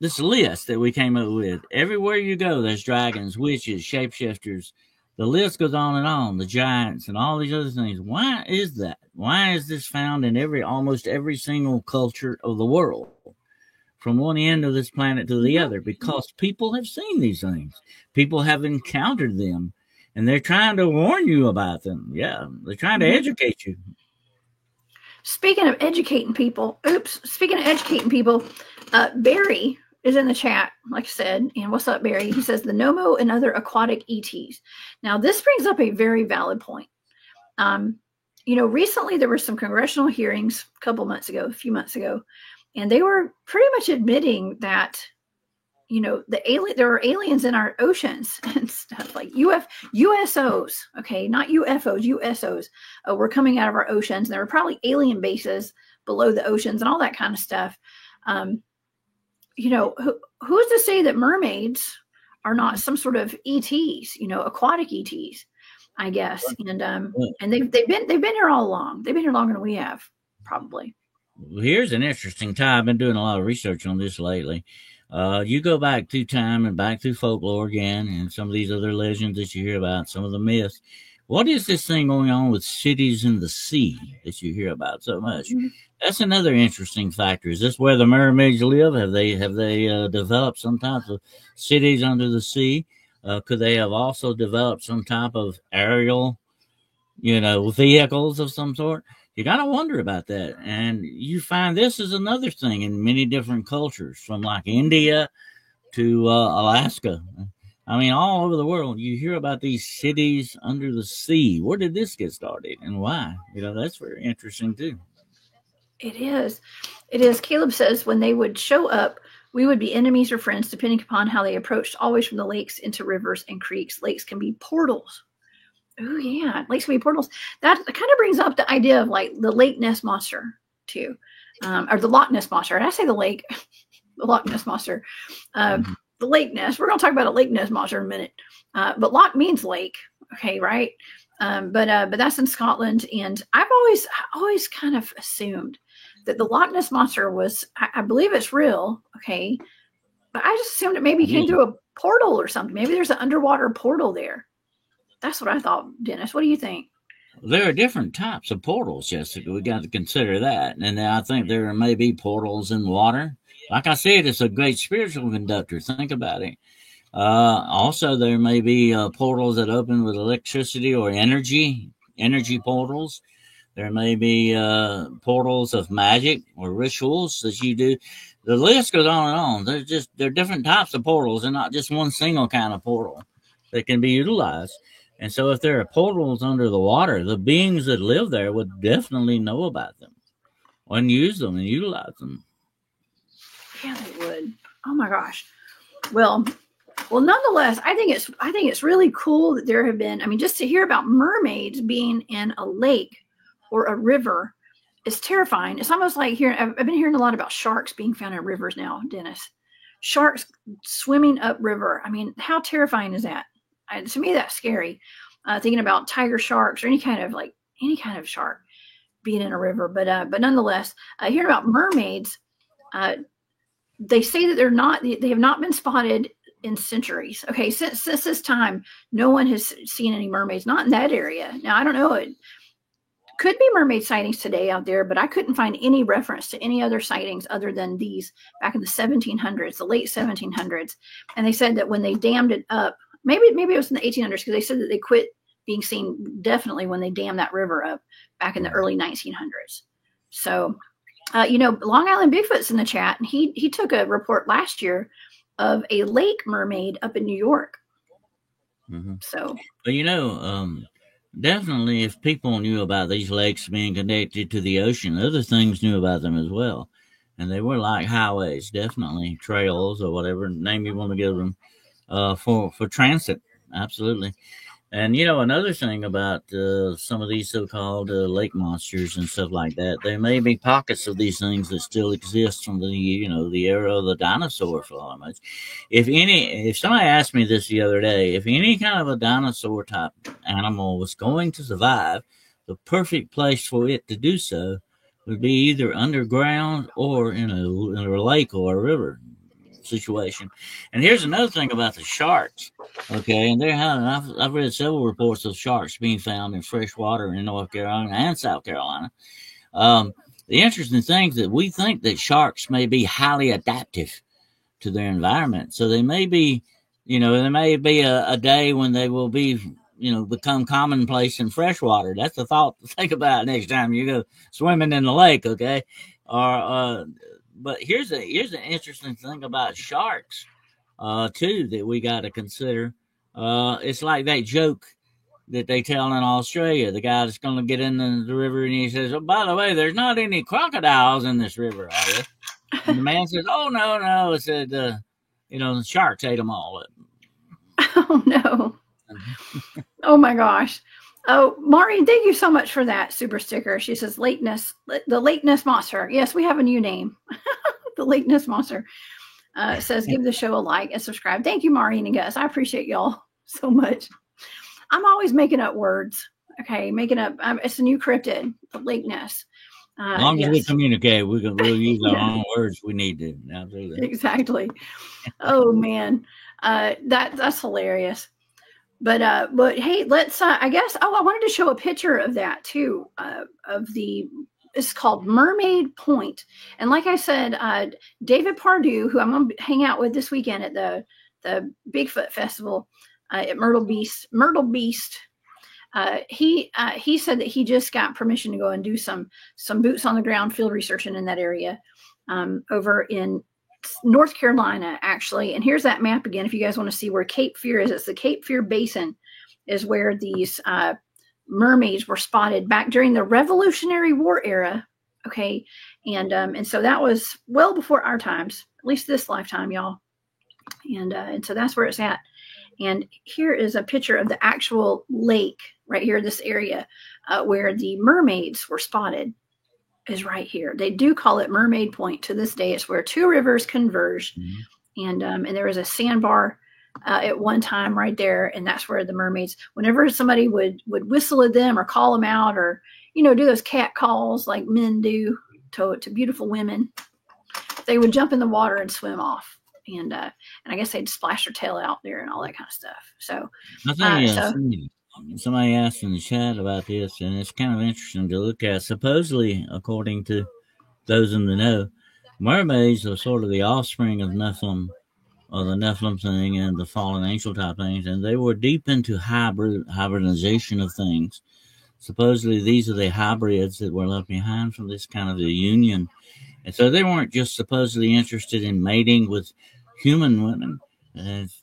This list that we came up with, everywhere you go, there's dragons, witches, shapeshifters. The list goes on and on, the giants and all these other things. Why is that? Why is this found in almost every single culture of the world? From one end of this planet to the other, because people have seen these things. People have encountered them, and they're trying to warn you about them. Yeah, they're trying to educate you. Speaking of educating people, Barry is in the chat, like I said. And what's up, Barry? He says the Nomo and other aquatic ETs. Now, this brings up a very valid point. You know, recently there were some congressional hearings a few months ago, and they were pretty much admitting that, you know, there are aliens in our oceans and stuff like USOs. Okay, not UFOs, USOs were coming out of our oceans. And there were probably alien bases below the oceans and all that kind of stuff. You know, who's to say that mermaids are not some sort of ETs? You know, aquatic ETs, I guess. And they've been here all along. They've been here longer than we have, probably. Here's an interesting time. I've been doing a lot of research on this lately. You go back through time and back through folklore again, and some of these other legends that you hear about, some of the myths. What is this thing going on with cities in the sea that you hear about so much? Mm-hmm. That's another interesting factor. Is this where the mermaids live? Have they developed some type of cities under the sea? Could they have also developed some type of aerial, you know, vehicles of some sort? You got to wonder about that. And you find this is another thing in many different cultures, from like India to Alaska. I mean, all over the world, you hear about these cities under the sea. Where did this get started and why? You know, that's very interesting too. It is. Caleb says when they would show up, we would be enemies or friends, depending upon how they approached, always from the lakes into rivers and creeks. Lakes can be portals. Oh, yeah. Lakes can be portals. That kind of brings up the idea of like the Lake Ness Monster. too, or the Loch Ness Monster. Did I say the lake? The Loch Ness Monster. The Lake Ness. We're going to talk about a Lake Ness Monster in a minute. But Loch means lake. Okay, right? But that's in Scotland, and I've always kind of assumed that the Loch Ness Monster was, I believe it's real. Okay, but I just assumed it maybe came through a portal or something. Maybe there's an underwater portal there. That's what I thought, Dennis. What do you think? There are different types of portals, Jessica. We got to consider that. And I think there may be portals in water. Like I said, it's a great spiritual conductor. Think about it. Also, there may be portals that open with electricity or energy portals. There may be portals of magic or rituals that you do. The list goes on and on. There are different types of portals and not just one single kind of portal that can be utilized. And so if there are portals under the water, the beings that live there would definitely know about them and use them and utilize them. Yeah, they would. Oh my gosh. Well, nonetheless, I think it's really cool that there have been, I mean, just to hear about mermaids being in a lake or a river is terrifying. It's almost like I've been hearing a lot about sharks being found in rivers now, Dennis. Sharks swimming upriver. I mean, how terrifying is that? To me, that's scary. Thinking about tiger sharks or any kind of shark being in a river. But nonetheless, hearing about mermaids, they say that they have not been spotted in centuries. Okay, since this time, no one has seen any mermaids, not in that area. Now, I don't know. It could be mermaid sightings today out there, but I couldn't find any reference to any other sightings other than these back in the 1700s, the late 1700s. And they said that when they dammed it up, maybe it was in the 1800s, because they said that they quit being seen definitely when they dammed that river up back in the early 1900s. So, Long Island Bigfoot's in the chat, and he took a report last year of a lake mermaid up in New York. Mm-hmm. So, but definitely if people knew about these lakes being connected to the ocean, other things knew about them as well. And they were like highways, definitely trails or whatever name you want to give them, for transit. Absolutely. And, another thing about some of these so-called lake monsters and stuff like that, there may be pockets of these things that still exist from the era of the dinosaur for all much. If somebody asked me this the other day, if any kind of a dinosaur type animal was going to survive, the perfect place for it to do so would be either underground or in a lake or a river situation. And here's another thing about the sharks. Okay, and I've read several reports of sharks being found in fresh water in North Carolina and South Carolina. The interesting thing is that we think that sharks may be highly adaptive to their environment. So they may be, there may be a day when they will be, become commonplace in fresh water. That's a thought to think about next time you go swimming in the lake, okay? But here's an interesting thing about sharks, too, that we got to consider. It's like that joke that they tell in Australia. The guy that's going to get in the river and he says, "Oh, by the way, there's not any crocodiles in this river, are there?" And the man says, "Oh, no." It said, the sharks ate them all up. Oh, no. Oh, my gosh. Oh, Maureen, thank you so much for that super sticker. She says, the Lake Ness Monster. Yes, we have a new name. The Lake Ness Monster says, give the show a like and subscribe. Thank you, Maureen and Gus. I appreciate y'all so much. I'm always making up words. Okay, it's a new cryptid, the Lake Ness. As long as we communicate, we'll use our own words we need to. Absolutely. Exactly. Oh, man. That's hilarious. But hey, let's, I guess, I wanted to show a picture of that too, it's called Mermaid Point. And like I said, David Pardue, who I'm going to hang out with this weekend at the Bigfoot Festival at Myrtle Beast, he said that he just got permission to go and do some boots on the ground field research in that area, over in North Carolina, actually. And here's that map again. If you guys want to see where Cape Fear is, it's the Cape Fear Basin is where these mermaids were spotted back during the Revolutionary War era. Okay. And so that was well before our times, at least this lifetime, y'all. And so that's where it's at. And here is a picture of the actual lake right here, this area where the mermaids were spotted. is right here. They do call it Mermaid Point to this day. It's where two rivers converge, and there was a sandbar at one time right there, and that's where the mermaids. Whenever somebody would whistle at them or call them out, or do those cat calls like men do to beautiful women, they would jump in the water and swim off, and I guess they'd splash their tail out there and all that kind of stuff. So, somebody asked in the chat about this, and it's kind of interesting to look at. Supposedly, according to those in the know, mermaids are sort of the offspring of Nephilim, or the Nephilim thing, and the fallen angel type things, and they were deep into hybridization of things. Supposedly, these are the hybrids that were left behind from this kind of a union, and so they weren't just supposedly interested in mating with human women.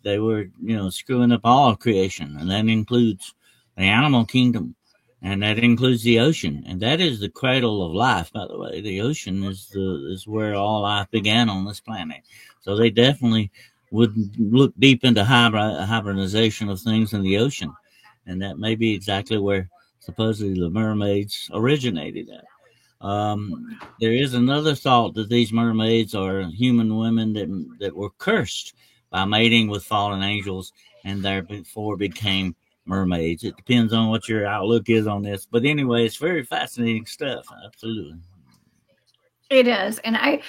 They were, screwing up all of creation, and that includes the animal kingdom, and that includes the ocean, and that is the cradle of life. By the way, the ocean is where all life began on this planet. So they definitely would look deep into hybridization of things in the ocean, and that may be exactly where supposedly the mermaids originated at. There is another thought that these mermaids are human women that were cursed by mating with fallen angels, and therefore became mermaids. It depends on what your outlook is on this, but anyway, it's very fascinating stuff. Absolutely, it is. And I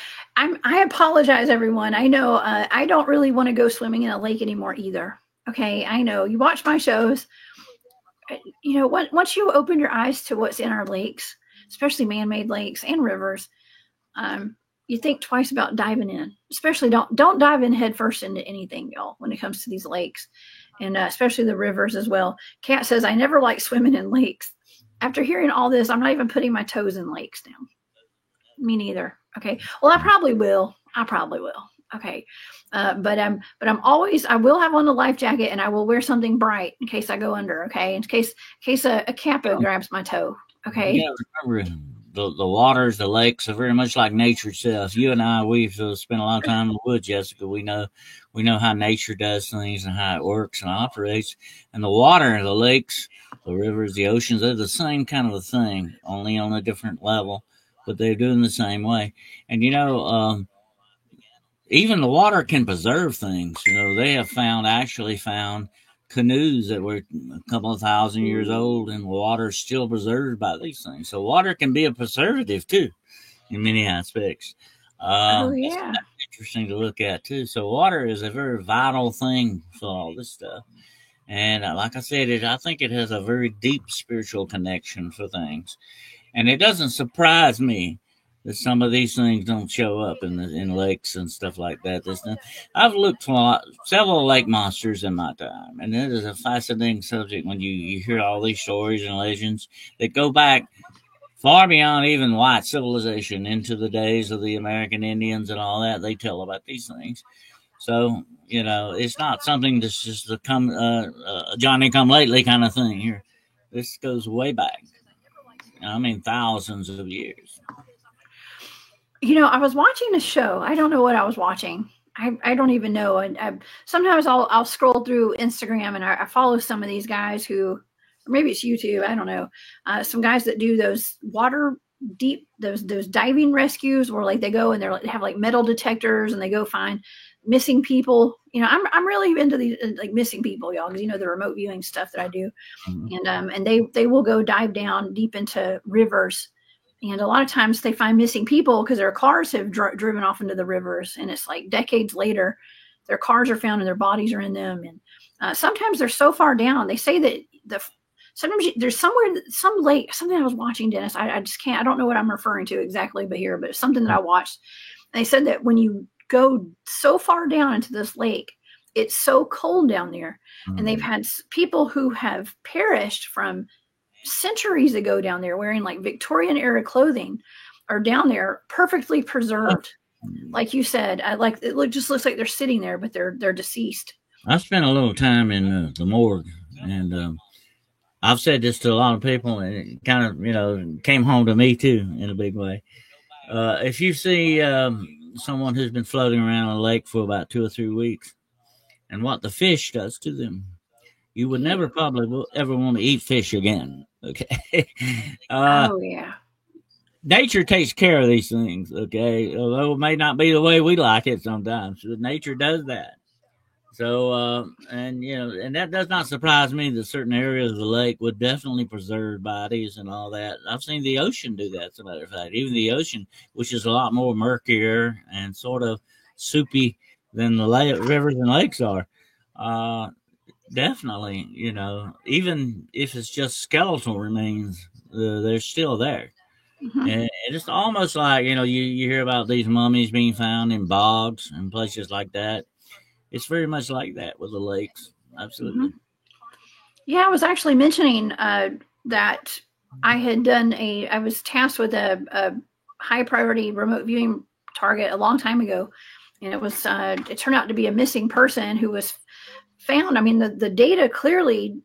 apologize, everyone. I know I don't really want to go swimming in a lake anymore either. Okay, I know you watch my shows. Once you open your eyes to what's in our lakes, especially man-made lakes and rivers, you think twice about diving in. Especially don't dive in head first into anything, y'all, when it comes to these lakes, and especially the rivers as well. Kat says, I never like swimming in lakes. After hearing all this, I'm not even putting my toes in lakes now. Me neither. Okay. Well, I probably will. Okay. But I will have on a life jacket, and I will wear something bright in case I go under. Okay. In case a capo grabs my toe. Okay. Yeah, remember the waters, the lakes are very much like nature itself. You and I, we've spent a lot of time in the woods, Jessica. We know how nature does things and how it works and operates. And the water, the lakes, the rivers, the oceans, they're the same kind of a thing, only on a different level, but they're doing the same way. And, even the water can preserve things. They have actually found canoes that were a couple of thousand years old, and water is still preserved by these things. So water can be a preservative too, in many aspects. It's interesting to look at too. So water is a very vital thing for all this stuff. And like I said, I think it has a very deep spiritual connection for things. And it doesn't surprise me that some of these things don't show up in lakes and stuff like that. I've looked for several lake monsters in my time, and it is a fascinating subject when you hear all these stories and legends that go back far beyond even white civilization into the days of the American Indians and all that. They tell about these things. So, it's not something that's just a Johnny come lately kind of thing here. This goes way back. I mean, thousands of years. I was watching a show. I don't know what I was watching. I don't even know. And sometimes I'll scroll through Instagram, and I follow some of these guys who, or maybe it's YouTube, I don't know. Some guys that do those those diving rescues, where like they go and they have like metal detectors, and they go find missing people. I'm really into these like missing people, y'all, because the remote viewing stuff that I do, and they will go dive down deep into rivers. And a lot of times they find missing people because their cars have driven off into the rivers. And it's like decades later, their cars are found and their bodies are in them. And sometimes they're so far down. They say that sometimes there's some lake, something I was watching, Dennis. I just can't, I don't know what I'm referring to exactly, but it's something that I watched. And they said that when you go so far down into this lake, it's so cold down there. Mm-hmm. And they've had people who have perished from centuries ago down there wearing like Victorian era clothing are down there perfectly preserved. Like you said, just looks like they're sitting there, but they're deceased. I spent a little time in the morgue, and I've said this to a lot of people, and it kind of, came home to me too in a big way. If you see someone who's been floating around a lake for about 2 or 3 weeks, and what the fish does to them, you would never probably ever want to eat fish again. Okay. Oh yeah. nature takes care of these things, okay? Although it may not be the way we like it sometimes, but nature does that. So, and that does not surprise me that certain areas of the lake would definitely preserve bodies and all that. I've seen the ocean do that, as a matter of fact. Even the ocean, which is a lot more murkier and sort of soupy than the rivers and lakes are, definitely, even if it's just skeletal remains, they're still there. Mhm. And it's almost like, you hear about these mummies being found in bogs and places like that. It's very much like that with the lakes. Absolutely. Yeah, I was actually mentioning that I was tasked with a high priority remote viewing target a long time ago. And it turned out to be a missing person who was found. I mean, the data clearly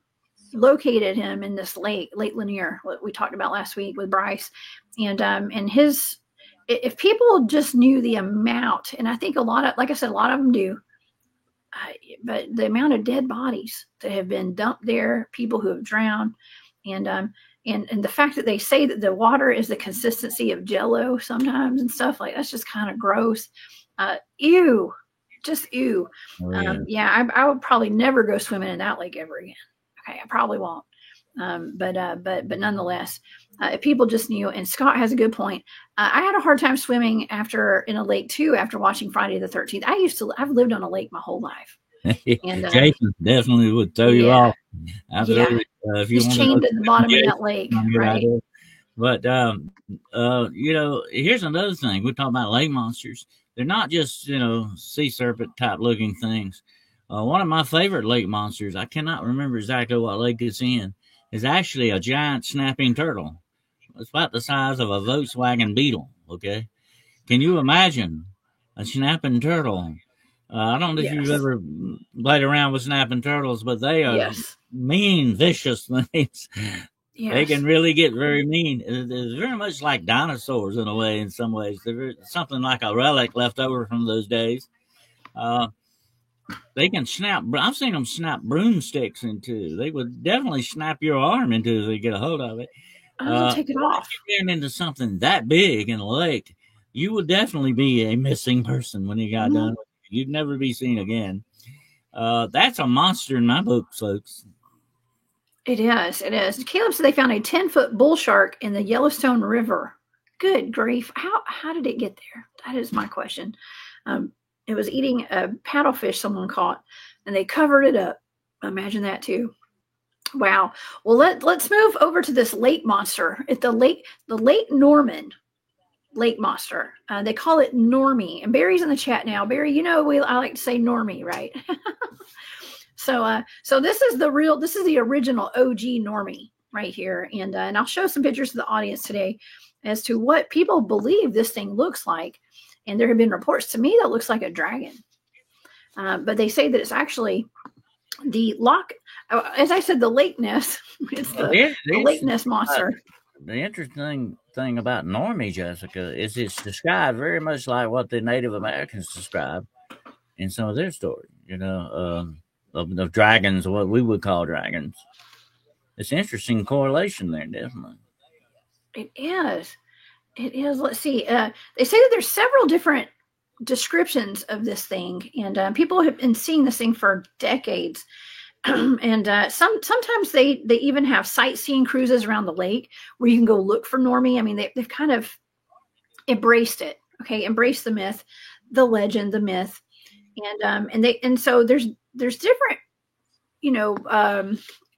located him in this Lake Lanier, what we talked about last week with Bryce. And if people just knew the amount, and I think like I said, a lot of them do, but the amount of dead bodies that have been dumped there, people who have drowned, and the fact that they say that the water is the consistency of Jello sometimes and stuff like that's just kind of gross. Ew, just ew. Oh, yeah. I would probably never go swimming in that lake ever again. Okay, I probably won't. But nonetheless, if people just knew, and Scott has a good point. I had a hard time swimming in a lake too after watching Friday the 13th. I've lived on a lake my whole life. And Jason definitely would throw you off. Absolutely. Yeah. If you want chained at the bottom of that lake, right? But here's another thing. We talk about lake monsters. They're not just sea serpent type looking things. One of my favorite lake monsters, I cannot remember exactly what lake it's in, is actually a giant snapping turtle. It's about the size of a Volkswagen Beetle. Okay, can you imagine a snapping turtle? I don't know if you've ever played around with snapping turtles, but they are mean, vicious things. Yes. They can really get very mean. It's very much like dinosaurs in a way. In some ways, they're something like a relic left over from those days. They can snap. I've seen them snap broomsticks into. They would definitely snap your arm into if they get a hold of it. Take it off. If you ran into something that big in a lake, you would definitely be a missing person when you got done. You'd never be seen again. That's a monster in my book, folks. It is. It is. Caleb said they found a 10-foot bull shark in the Yellowstone River. Good grief. How did it get there? That is my question. It was eating a paddlefish someone caught, and they covered it up. Imagine that too. Wow. Well, let's move over to this lake monster. It's the Lake Norman lake monster. They call it Normie. And Barry's in the chat now. Barry, I like to say Normie, right? So this is the original OG Normie right here. And I'll show some pictures to the audience today as to what people believe this thing looks like. And there have been reports to me that looks like a dragon. But they say that it's actually the as I said, the Lake Ness. It's the Lake Ness monster. The interesting thing about Normie, Jessica, is it's described very much like what the Native Americans describe in some of their stories, of dragons, what we would call dragons. It's an interesting correlation there, definitely. It is. It is. Let's see. They say that there's several different descriptions of this thing, and people have been seeing this thing for decades. And sometimes they even have sightseeing cruises around the lake where you can go look for Normie. I mean, they've kind of embraced it. Okay, embrace the myth, the legend, the myth, and so there's different,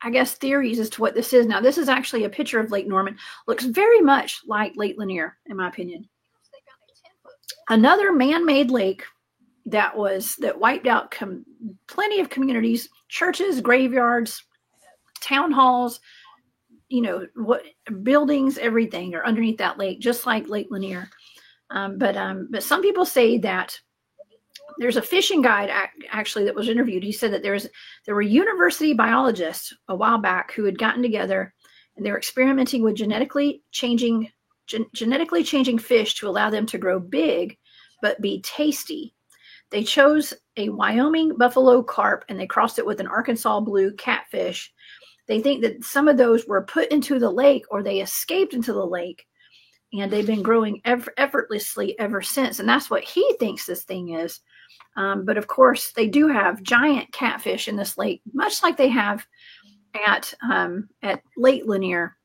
I guess theories as to what this is. Now, this is actually a picture of Lake Norman. Looks very much like Lake Lanier, in my opinion. Another man-made lake that wiped out plenty of communities, churches, graveyards, town halls, buildings, everything are underneath that lake, just like Lake Lanier. But some people say that there's a fishing guide actually that was interviewed. He said that there were university biologists a while back who had gotten together and they were experimenting with genetically changing fish to allow them to grow big but be tasty. They chose a Wyoming buffalo carp and they crossed it with an Arkansas blue catfish. They think that some of those were put into the lake or they escaped into the lake and they've been growing effortlessly ever since. And that's what he thinks this thing is. But of course, they do have giant catfish in this lake, much like they have at Lake Lanier.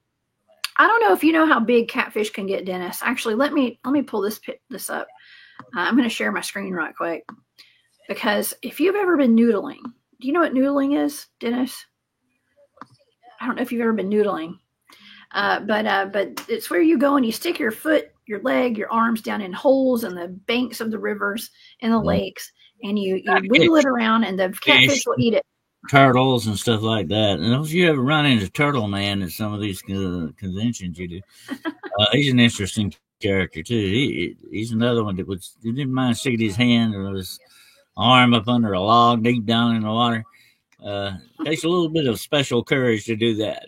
I don't know if you know how big catfish can get, Dennis. Actually, let me pull this up. I'm going to share my screen right quick, because if you've ever been noodling, do you know what noodling is, Dennis? I don't know if you've ever been noodling, but it's where you go and you stick your foot, your leg, your arms down in holes in the banks of the rivers and the lakes, and you wiggle it around, and the catfish will eat it. Turtles and stuff like that. And if you ever run into Turtle Man at some of these conventions, you do. He's an interesting character too. He's another one that he didn't mind sticking his hand or his arm up under a log deep down in the water. Takes a little bit of special courage to do that.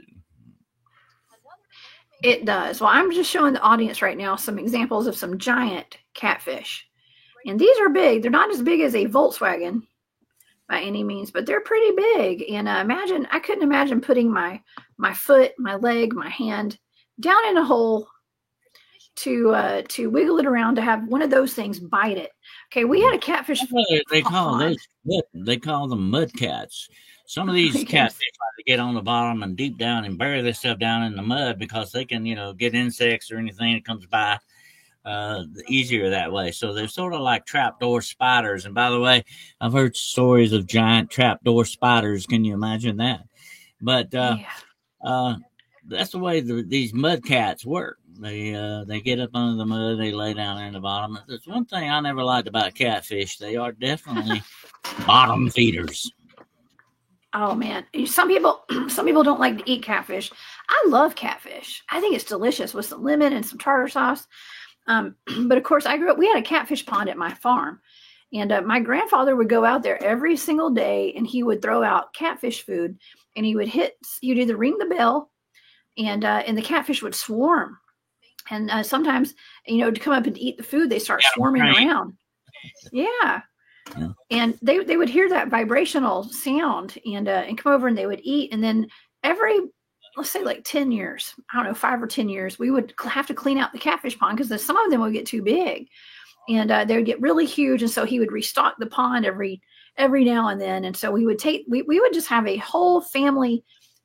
It does. Well, I'm just showing the audience right now some examples of some giant catfish, and these are big. They're not as big as a Volkswagen by any means, but they're pretty big. And I couldn't imagine putting my foot, my leg, my hand down in a hole to wiggle it around to have one of those things bite it. Okay, we had a catfish. They call them mud cats. Some of these catfish like to get on the bottom and deep down and bury their stuff down in the mud, because they can, get insects or anything that comes by easier that way. So they're sort of like trapdoor spiders. And by the way, I've heard stories of giant trapdoor spiders. Can you imagine that? But that's the way these mud cats work. They get up under the mud, they lay down in the bottom. There's one thing I never liked about catfish: they are definitely bottom feeders. Oh man, some people don't like to eat catfish. I love catfish. I think it's delicious with some lemon and some tartar sauce. But of course, we had a catfish pond at my farm, and my grandfather would go out there every single day, and he would throw out catfish food, and you'd either ring the bell, and the catfish would swarm. And sometimes, to come up and eat the food, they start swarming around. Yeah. And they would hear that vibrational sound and come over, and they would eat. And then let's say like 10 years, I don't know, 5 or 10 years, we would have to clean out the catfish pond because some of them would get too big, and they would get really huge. And so he would restock the pond every now and then. And so we would just have a whole family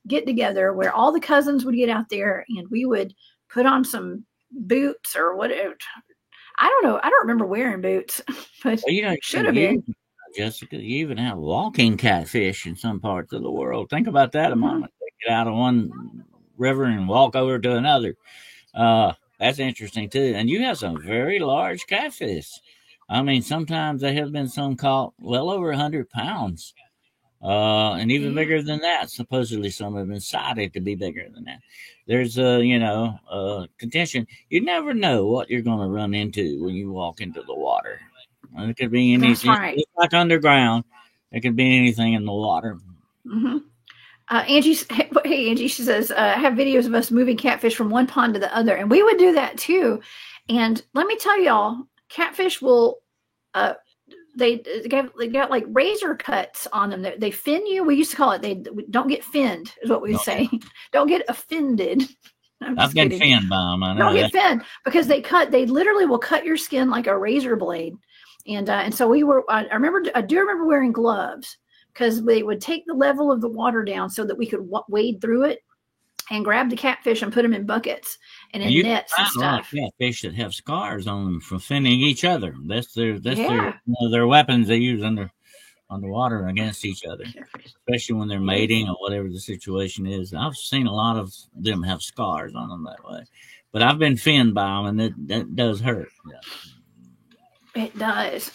get together where all the cousins would get out there, and we would put on some boots or whatever. I don't know. I don't remember wearing boots, but should have been. Jessica, you even have walking catfish in some parts of the world. Think about that a moment. They get out of one river and walk over to another. That's interesting too. And you have some very large catfish. I mean, sometimes there have been some caught well over 100 pounds. And even bigger than that. Supposedly some have been cited to be bigger than that. There's contention. You never know what you're going to run into when you walk into the water. It could be anything. That's right. It's like underground. It could be anything in the water. Mm-hmm. Angie, she says, I have videos of us moving catfish from one pond to the other. And we would do that too. And let me tell y'all, catfish will, they got like razor cuts on them. They fin you. We used to call it, they don't get finned is what we would say. Don't get offended. I've been finned by them. I know. Don't get finned because they literally will cut your skin like a razor blade. And so I do remember wearing gloves because they would take the level of the water down so that we could wade through it and grab the catfish and put them in buckets and in nets and stuff. A lot of catfish that have scars on them from finning each other. That's their weapons they use underwater against each other, especially when they're mating or whatever the situation is. I've seen a lot of them have scars on them that way, but I've been finned by them, and that does hurt. Yeah. It does.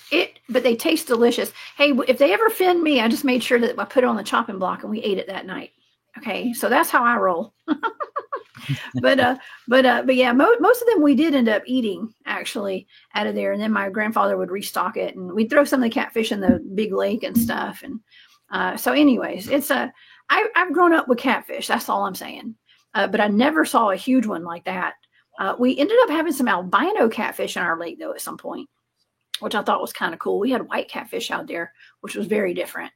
But they taste delicious. Hey, if they ever fin me, I just made sure that I put it on the chopping block and we ate it that night. Okay, so that's how I roll. but yeah, most of them we did end up eating actually out of there, and then my grandfather would restock it, and we'd throw some of the catfish in the big lake and stuff. And so, anyways, I've grown up with catfish. That's all I'm saying. But I never saw a huge one like that. We ended up having some albino catfish in our lake though at some point, which I thought was kind of cool. We had white catfish out there, which was very different.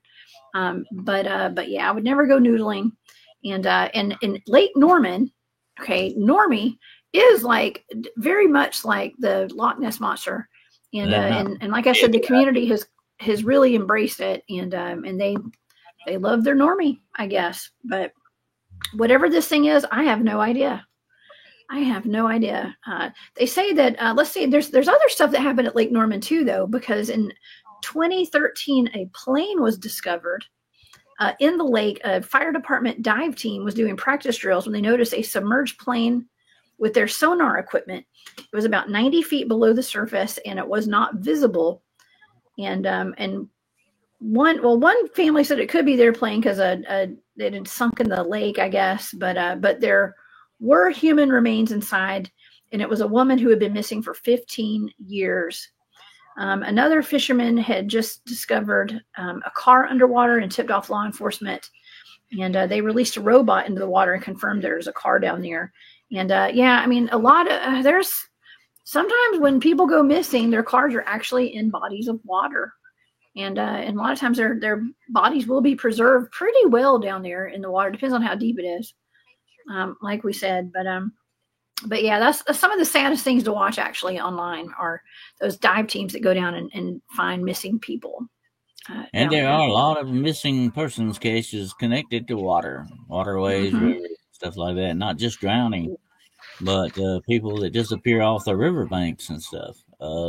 But yeah, I would never go noodling. And in Lake Norman, okay, Normie is like very much like the Loch Ness monster, and like I said, the community has really embraced it, and they love their normie, I guess. But whatever this thing is, I have no idea. They say that let's see, there's other stuff that happened at Lake Norman too, though, because in 2013 a plane was discovered in the lake. A fire department dive team was doing practice drills when they noticed a submerged plane with their sonar equipment. It was about 90 feet below the surface, and it was not visible. And one family said it could be their plane because it had sunk in the lake, I guess. But there were human remains inside, and it was a woman who had been missing for 15 years. Another fisherman had just discovered a car underwater and tipped off law enforcement, and they released a robot into the water and confirmed there's a car down there. And yeah, I mean, a lot of there's sometimes when people go missing, their cars are actually in bodies of water, and a lot of times their bodies will be preserved pretty well down there in the water. Depends on how deep it is, like we said. But yeah, that's some of the saddest things to watch actually online are those dive teams that go down and find missing people. And there are a lot of missing persons cases connected to waterways, rivers, stuff like that. Not just drowning, but people that disappear off the riverbanks and stuff.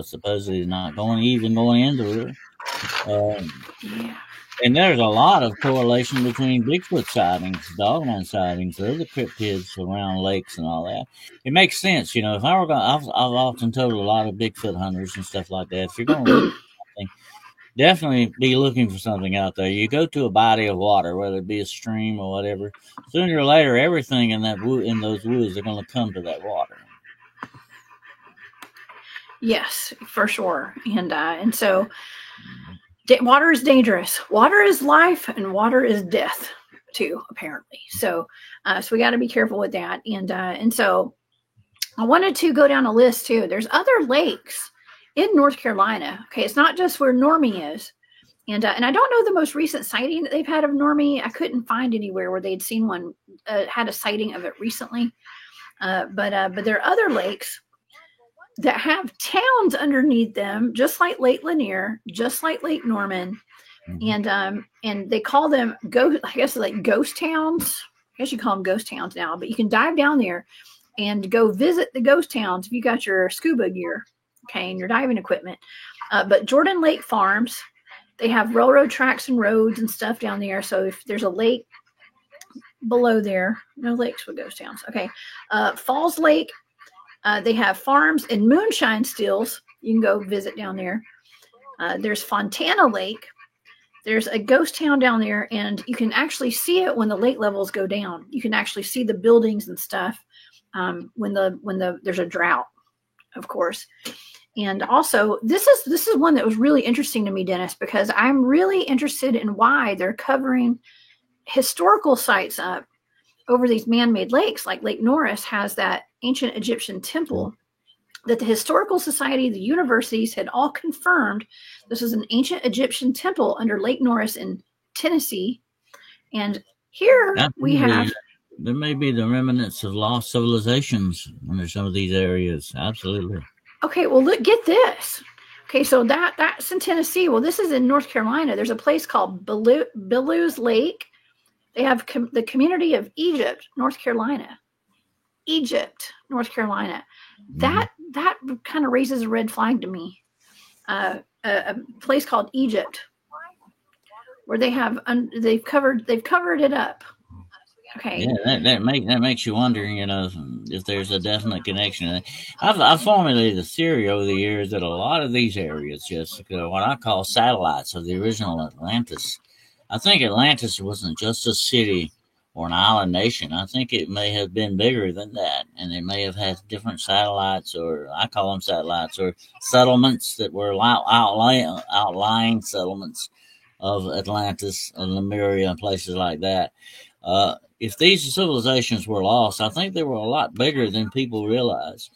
Supposedly not going in the river. And there's a lot of correlation between Bigfoot sightings, dogman sightings, other cryptids around lakes and all that. It makes sense, you know. If I were going, I've often told a lot of Bigfoot hunters and stuff like that. If you're going to look for something, definitely be looking for something out there. You go to a body of water, whether it be a stream or whatever. Sooner or later, everything in those woods are going to come to that water. Yes, for sure, and so. Water is dangerous. Water is life, and water is death, too. Apparently, so we got to be careful with that. And so, I wanted to go down a list too. There's other lakes in North Carolina. Okay, it's not just where Normie is, and I don't know the most recent sighting that they've had of Normie. I couldn't find anywhere where they'd seen one had a sighting of it recently. But there are other lakes that have towns underneath them, just like Lake Lanier, just like Lake Norman, and they call them ghost towns. I guess you call them ghost towns now, but you can dive down there and go visit the ghost towns if you got your scuba gear, okay, and your diving equipment. But Jordan Lake Farms, they have railroad tracks and roads and stuff down there. So if there's a lake below there, no lakes with ghost towns. Okay, Falls Lake. They have farms and moonshine stills. You can go visit down there. There's Fontana Lake. There's a ghost town down there, and you can actually see it when the lake levels go down. You can actually see the buildings and stuff when there's a drought, of course. And also, this is one that was really interesting to me, Dennis, because I'm really interested in why they're covering historical sites up over these man-made lakes. Like Lake Norris has that ancient Egyptian temple that the Historical Society, the universities had all confirmed this is an ancient Egyptian temple under Lake Norris in Tennessee. And here we have... There may be the remnants of lost civilizations under some of these areas. Absolutely. Okay, well, look, get this. Okay, so that's in Tennessee. Well, this is in North Carolina. There's a place called Billow's Lake. They have the community of Egypt, North Carolina. Egypt, North Carolina. That kind of raises a red flag to me. A place called Egypt, where they've covered it up. Okay. Yeah, that makes you wonder, you know, if there's a definite connection. I've formulated a theory over the years that a lot of these areas, Jessica, what I call satellites of the original Atlantis. I think Atlantis wasn't just a city or an island nation. I think it may have been bigger than that, and it may have had different satellites, or I call them satellites, or settlements that were outlying settlements of Atlantis and Lemuria and places like that. If these civilizations were lost, I think they were a lot bigger than people realize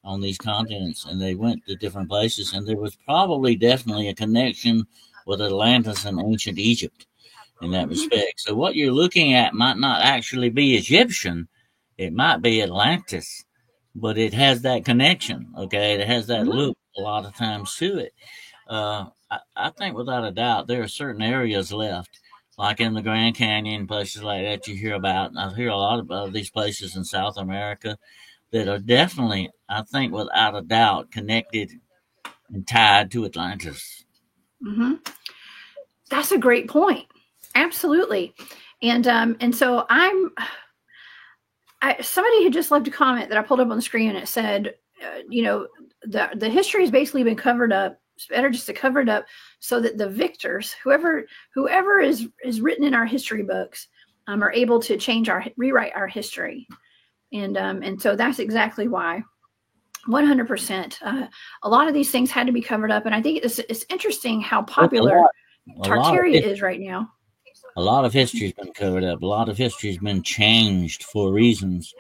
on these continents, and they went to different places, and there was probably definitely a connection with Atlantis and ancient Egypt in that respect. So what you're looking at might not actually be Egyptian. It might be Atlantis. but it has that connection. Okay, it has that loop a lot of times to it. I think without a doubt there are certain areas left, like in the Grand Canyon, places like that you hear about. And I hear a lot about these places in South America that are definitely, I think, without a doubt, connected and tied to Atlantis. Mm-hmm. That's a great point. Absolutely. And so somebody had just left a comment that I pulled up on the screen, and it said, the history has basically been covered up. It's better just to cover it up so that the victors, whoever is written in our history books, are able to rewrite our history. And so that's exactly why. 100%. A lot of these things had to be covered up, and I think it's interesting how popular Tartaria is right now. A lot of history's been covered up. A lot of history's been changed for reasons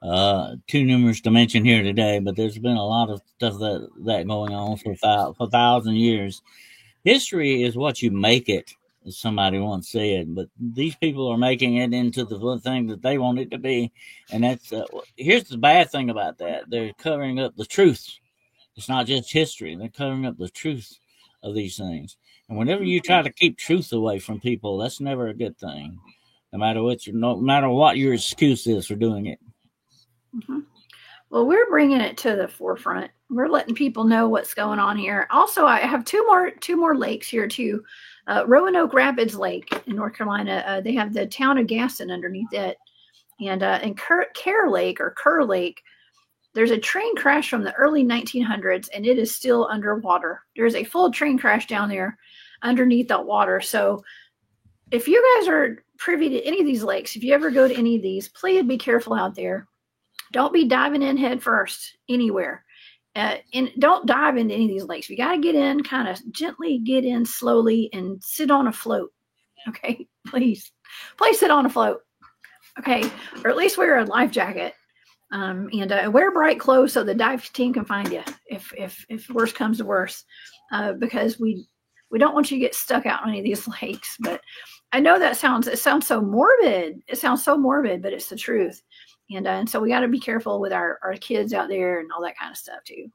too numerous to mention here today. But there's been a lot of stuff that going on for 1,000 years. History is what you make it, as somebody once said. But these people are making it into the thing that they want it to be. And that's here's the bad thing about that: they're covering up the truth. It's not just history; they're covering up the truth of these things. And whenever you try to keep truth away from people, that's never a good thing, no matter what your excuse is for doing it. Mm-hmm. Well, we're bringing it to the forefront. We're letting people know what's going on here. Also, I have two more lakes here too. Roanoke Rapids Lake in North Carolina. They have the town of Gaston underneath it, and Kerr Lake. There's a train crash from the early 1900s, and it is still underwater. There's a full train crash down there underneath that water. So if you guys are privy to any of these lakes, if you ever go to any of these, please be careful out there. Don't be diving in head first anywhere. And don't dive into any of these lakes. You got to get in, kind of gently get in slowly and sit on a float. Okay, please sit on a float. Okay, or at least wear a life jacket. And wear bright clothes so the dive team can find you if worse comes to worse, because we don't want you to get stuck out on any of these lakes. But I know it sounds so morbid. It sounds so morbid, but it's the truth. And so we got to be careful with our kids out there and all that kind of stuff too.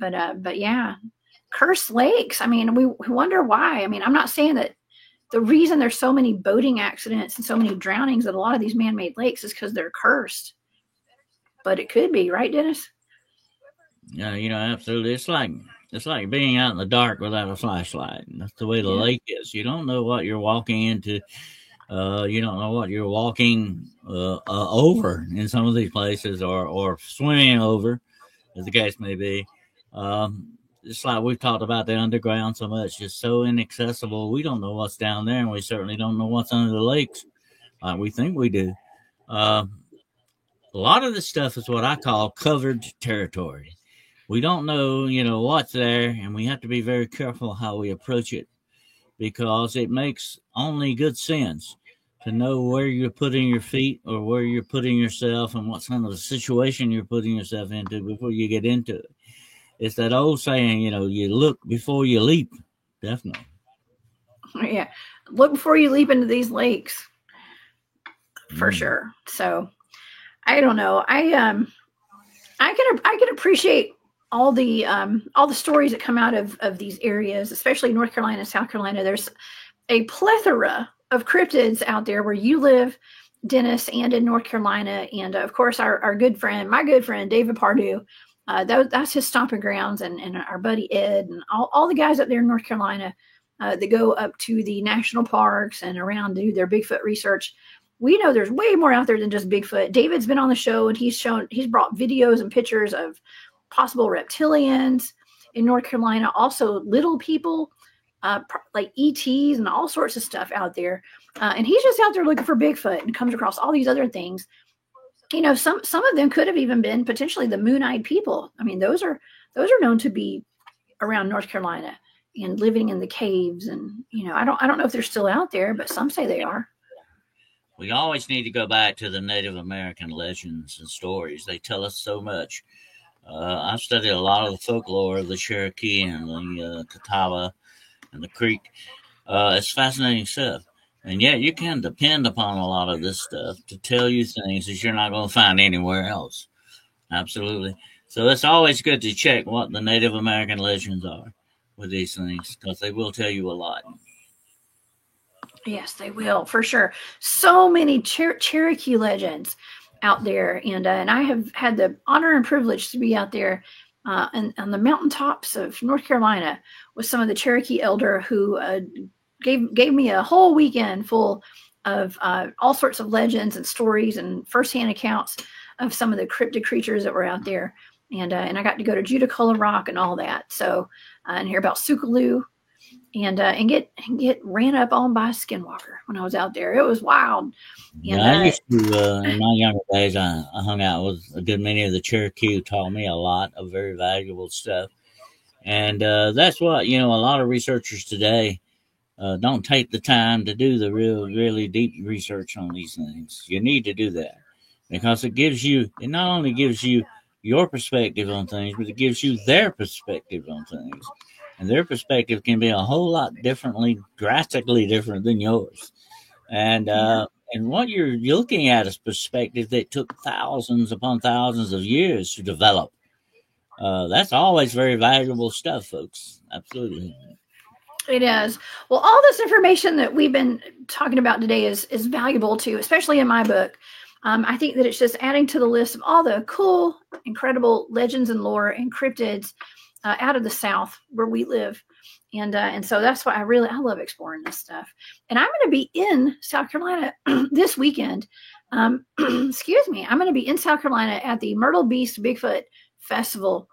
But yeah, cursed lakes. I mean, we wonder why. I mean, I'm not saying that the reason there's so many boating accidents and so many drownings at a lot of these man-made lakes is because they're cursed. But it could be, right, Dennis? Yeah, absolutely. It's like being out in the dark without a flashlight. That's the way the lake is. You don't know what you're walking into. You don't know what you're walking over in some of these places, or swimming over, as the case may be. It's like we've talked about the underground so much, just so inaccessible. We don't know what's down there, and we certainly don't know what's under the lakes like we think we do. A lot of this stuff is what I call covered territory. We don't know, what's there, and we have to be very careful how we approach it, because it makes only good sense to know where you're putting your feet or where you're putting yourself and what kind of situation you're putting yourself into before you get into it. It's that old saying, you look before you leap. Definitely. Yeah. Look before you leap into these lakes. For sure. So I don't know. I can appreciate all the stories that come out of these areas, especially North Carolina, South Carolina. There's a plethora of cryptids out there where you live, Dennis, and in North Carolina. And of course, my good friend, David Pardue, that's his stomping grounds, and our buddy Ed, and all the guys up there in North Carolina that go up to the national parks and around, do their Bigfoot research. We know there's way more out there than just Bigfoot. David's been on the show, and he's brought videos and pictures of possible reptilians in North Carolina, also little people, like ETs and all sorts of stuff out there. And he's just out there looking for Bigfoot and comes across all these other things. Some of them could have even been potentially the moon-eyed people. I mean, those are known to be around North Carolina and living in the caves. And, I don't know if they're still out there, but some say they are. We always need to go back to the Native American legends and stories. They tell us so much. I've studied a lot of the folklore of the Cherokee and the Catawba and the Creek. It's fascinating stuff. And yet you can depend upon a lot of this stuff to tell you things that you're not going to find anywhere else. Absolutely. So it's always good to check what the Native American legends are with these things, because they will tell you a lot. Yes, they will, for sure. So many Cherokee legends out there, and I have had the honor and privilege to be out there on the mountaintops of North Carolina with some of the Cherokee elder who gave me a whole weekend full of all sorts of legends and stories and firsthand accounts of some of the cryptid creatures that were out there. And I got to go to Judaculla Rock and all that. So and hear about Sukaloo and get ran up on by a skinwalker when I was out there. It was wild. Yeah, I used to, in my younger days, I hung out with a good many of the Cherokee who taught me a lot of very valuable stuff. And that's what, a lot of researchers today don't take the time to do the really deep research on these things. You need to do that because it not only gives you your perspective on things, but it gives you their perspective on things. And their perspective can be a whole lot drastically different than yours. And what you're looking at is perspective that took thousands upon thousands of years to develop. That's always very valuable stuff, folks. Absolutely. It is. Well, all this information that we've been talking about today is valuable too, especially in my book. I think that it's just adding to the list of all the cool, incredible legends and lore and cryptids out of the South where we live. And so that's why I love exploring this stuff. And I'm going to be in South Carolina this weekend. Excuse me. I'm going to be in South Carolina at the Myrtle Beast Bigfoot Festival.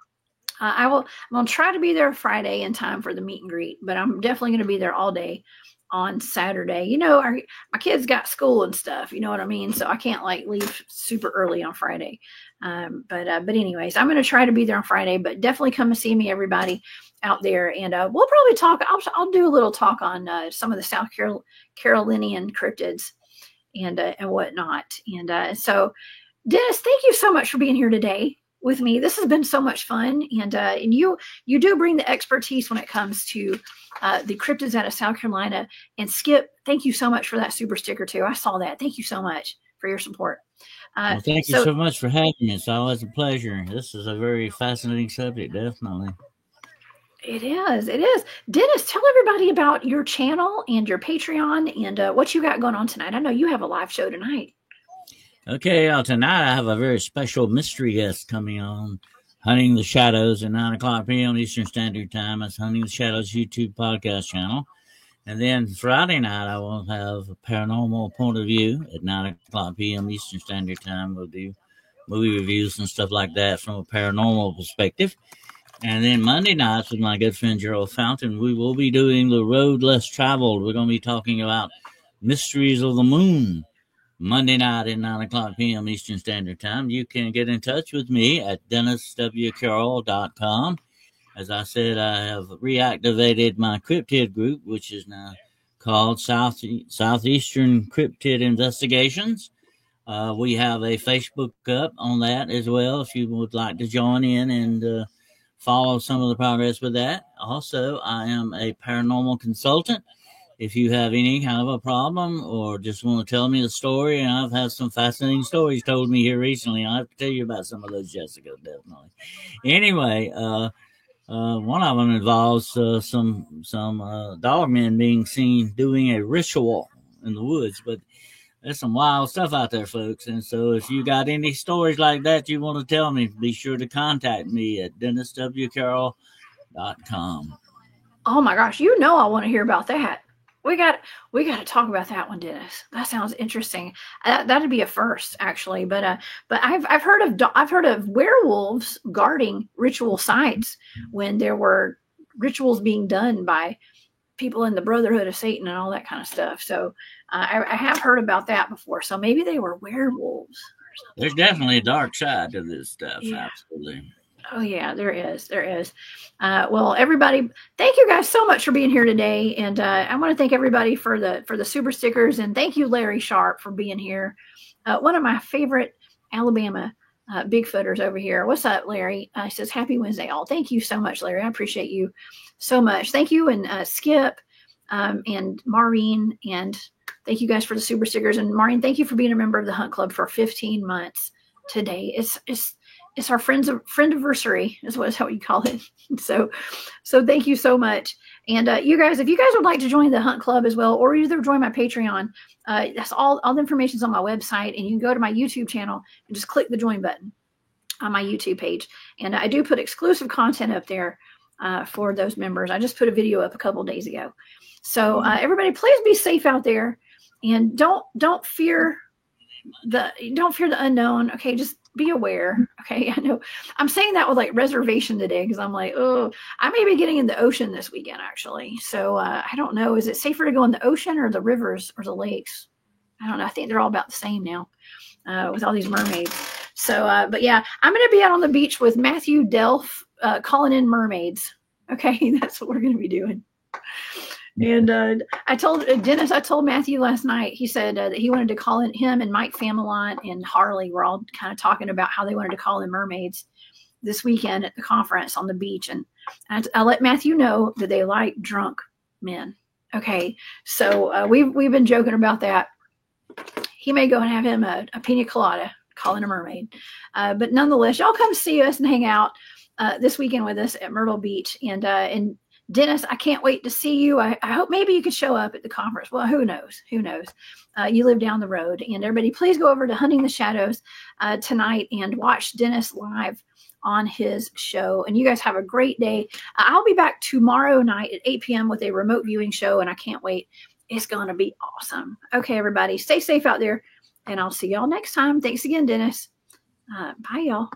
I'm going to try to be there Friday in time for the meet and greet, but I'm definitely going to be there all day on Saturday. My kids got school and stuff, you know what I mean? So I can't like leave super early on Friday. But anyways, I'm going to try to be there on Friday, but definitely come and see me, everybody out there. And we'll probably talk. I'll do a little talk on some of the South Carolinian cryptids and whatnot. And so Dennis, thank you so much for being here today with me. This has been so much fun. And you do bring the expertise when it comes to the cryptids out of South Carolina. And Skip, thank you so much for that super sticker too. I saw that. Thank you so much for your support. Well, thank you so much for having me. It's always a pleasure. This is a very fascinating subject, definitely. It is. Dennis, tell everybody about your channel and your Patreon and what you got going on tonight. I know you have a live show tonight. Okay, tonight I have a very special mystery guest coming on, Hunting the Shadows at 9 o'clock p.m. Eastern Standard Time. That's Hunting the Shadows YouTube podcast channel. And then Friday night I will have a Paranormal Point of View at 9 o'clock p.m. Eastern Standard Time. We'll do movie reviews and stuff like that from a paranormal perspective. And then Monday nights with my good friend Gerald Fountain, we will be doing The Road Less Traveled. We're going to be talking about mysteries of the moon. Monday night at 9 o'clock p.m. Eastern Standard Time. You can get in touch with me at DennisWCarroll.com. As I said, I have reactivated my cryptid group, which is now called Southeastern Cryptid Investigations. We have a Facebook up on that as well, if you would like to join in and follow some of the progress with that. Also, I am a paranormal consultant. If you have any kind of a problem or just want to tell me the story, and I've had some fascinating stories told me here recently. I'll have to tell you about some of those, Jessica, definitely. Anyway, one of them involves some dogmen being seen doing a ritual in the woods, but there's some wild stuff out there, folks. And so if you got any stories like that you want to tell me, be sure to contact me at DennisWCarroll.com. Oh my gosh, I want to hear about that. We got to talk about that one, Dennis. That sounds interesting. That'd be a first, actually. But I've heard of werewolves guarding ritual sites when there were rituals being done by people in the Brotherhood of Satan and all that kind of stuff. So I have heard about that before. So maybe they were werewolves or something. There's definitely a dark side to this stuff. Yeah. Absolutely. Oh yeah, there is. Well, everybody, thank you guys so much for being here today, and I want to thank everybody for the super stickers, and thank you, Larry Sharp, for being here. One of my favorite Alabama Bigfooters over here. What's up, Larry? He says, "Happy Wednesday, all." Thank you so much, Larry. I appreciate you so much. Thank you, and Skip, and Maureen, and thank you guys for the super stickers. And Maureen, thank you for being a member of the Hunt Club for 15 months today. It's it's our friend anniversary is what you call it. So thank you so much. And you guys, if you guys would like to join the Hunt Club as well, or either join my Patreon, that's all the information is on my website, and you can go to my YouTube channel and just click the join button on my YouTube page. And I do put exclusive content up there for those members. I just put a video up a couple days ago. So everybody, please be safe out there, and don't fear the unknown. Okay, just be aware. Okay, I know I'm saying that with like reservation today because I'm like, oh, I may be getting in the ocean this weekend actually. So I don't know. Is it safer to go in the ocean or the rivers or the lakes? I don't know. I think they're all about the same now with all these mermaids. So, but yeah, I'm going to be out on the beach with Matthew Delph calling in mermaids. Okay, that's what we're going to be doing. And I told Dennis, I told Matthew last night, he said that he wanted to call in, him and Mike Famelont and Harley were all kind of talking about how they wanted to call in mermaids this weekend at the conference on the beach. And I let Matthew know that they like drunk men. Okay, so we've been joking about that. He may go and have him a pina colada, calling a mermaid. But nonetheless, y'all come see us and hang out this weekend with us at Myrtle Beach. And Dennis, I can't wait to see you. I hope maybe you could show up at the conference. Well, who knows? Who knows? You live down the road. And everybody, please go over to Hunting the Shadows tonight and watch Dennis live on his show. And you guys have a great day. I'll be back tomorrow night at 8 p.m. with a remote viewing show, and I can't wait. It's going to be awesome. Okay, everybody, stay safe out there, and I'll see y'all next time. Thanks again, Dennis. Bye, y'all.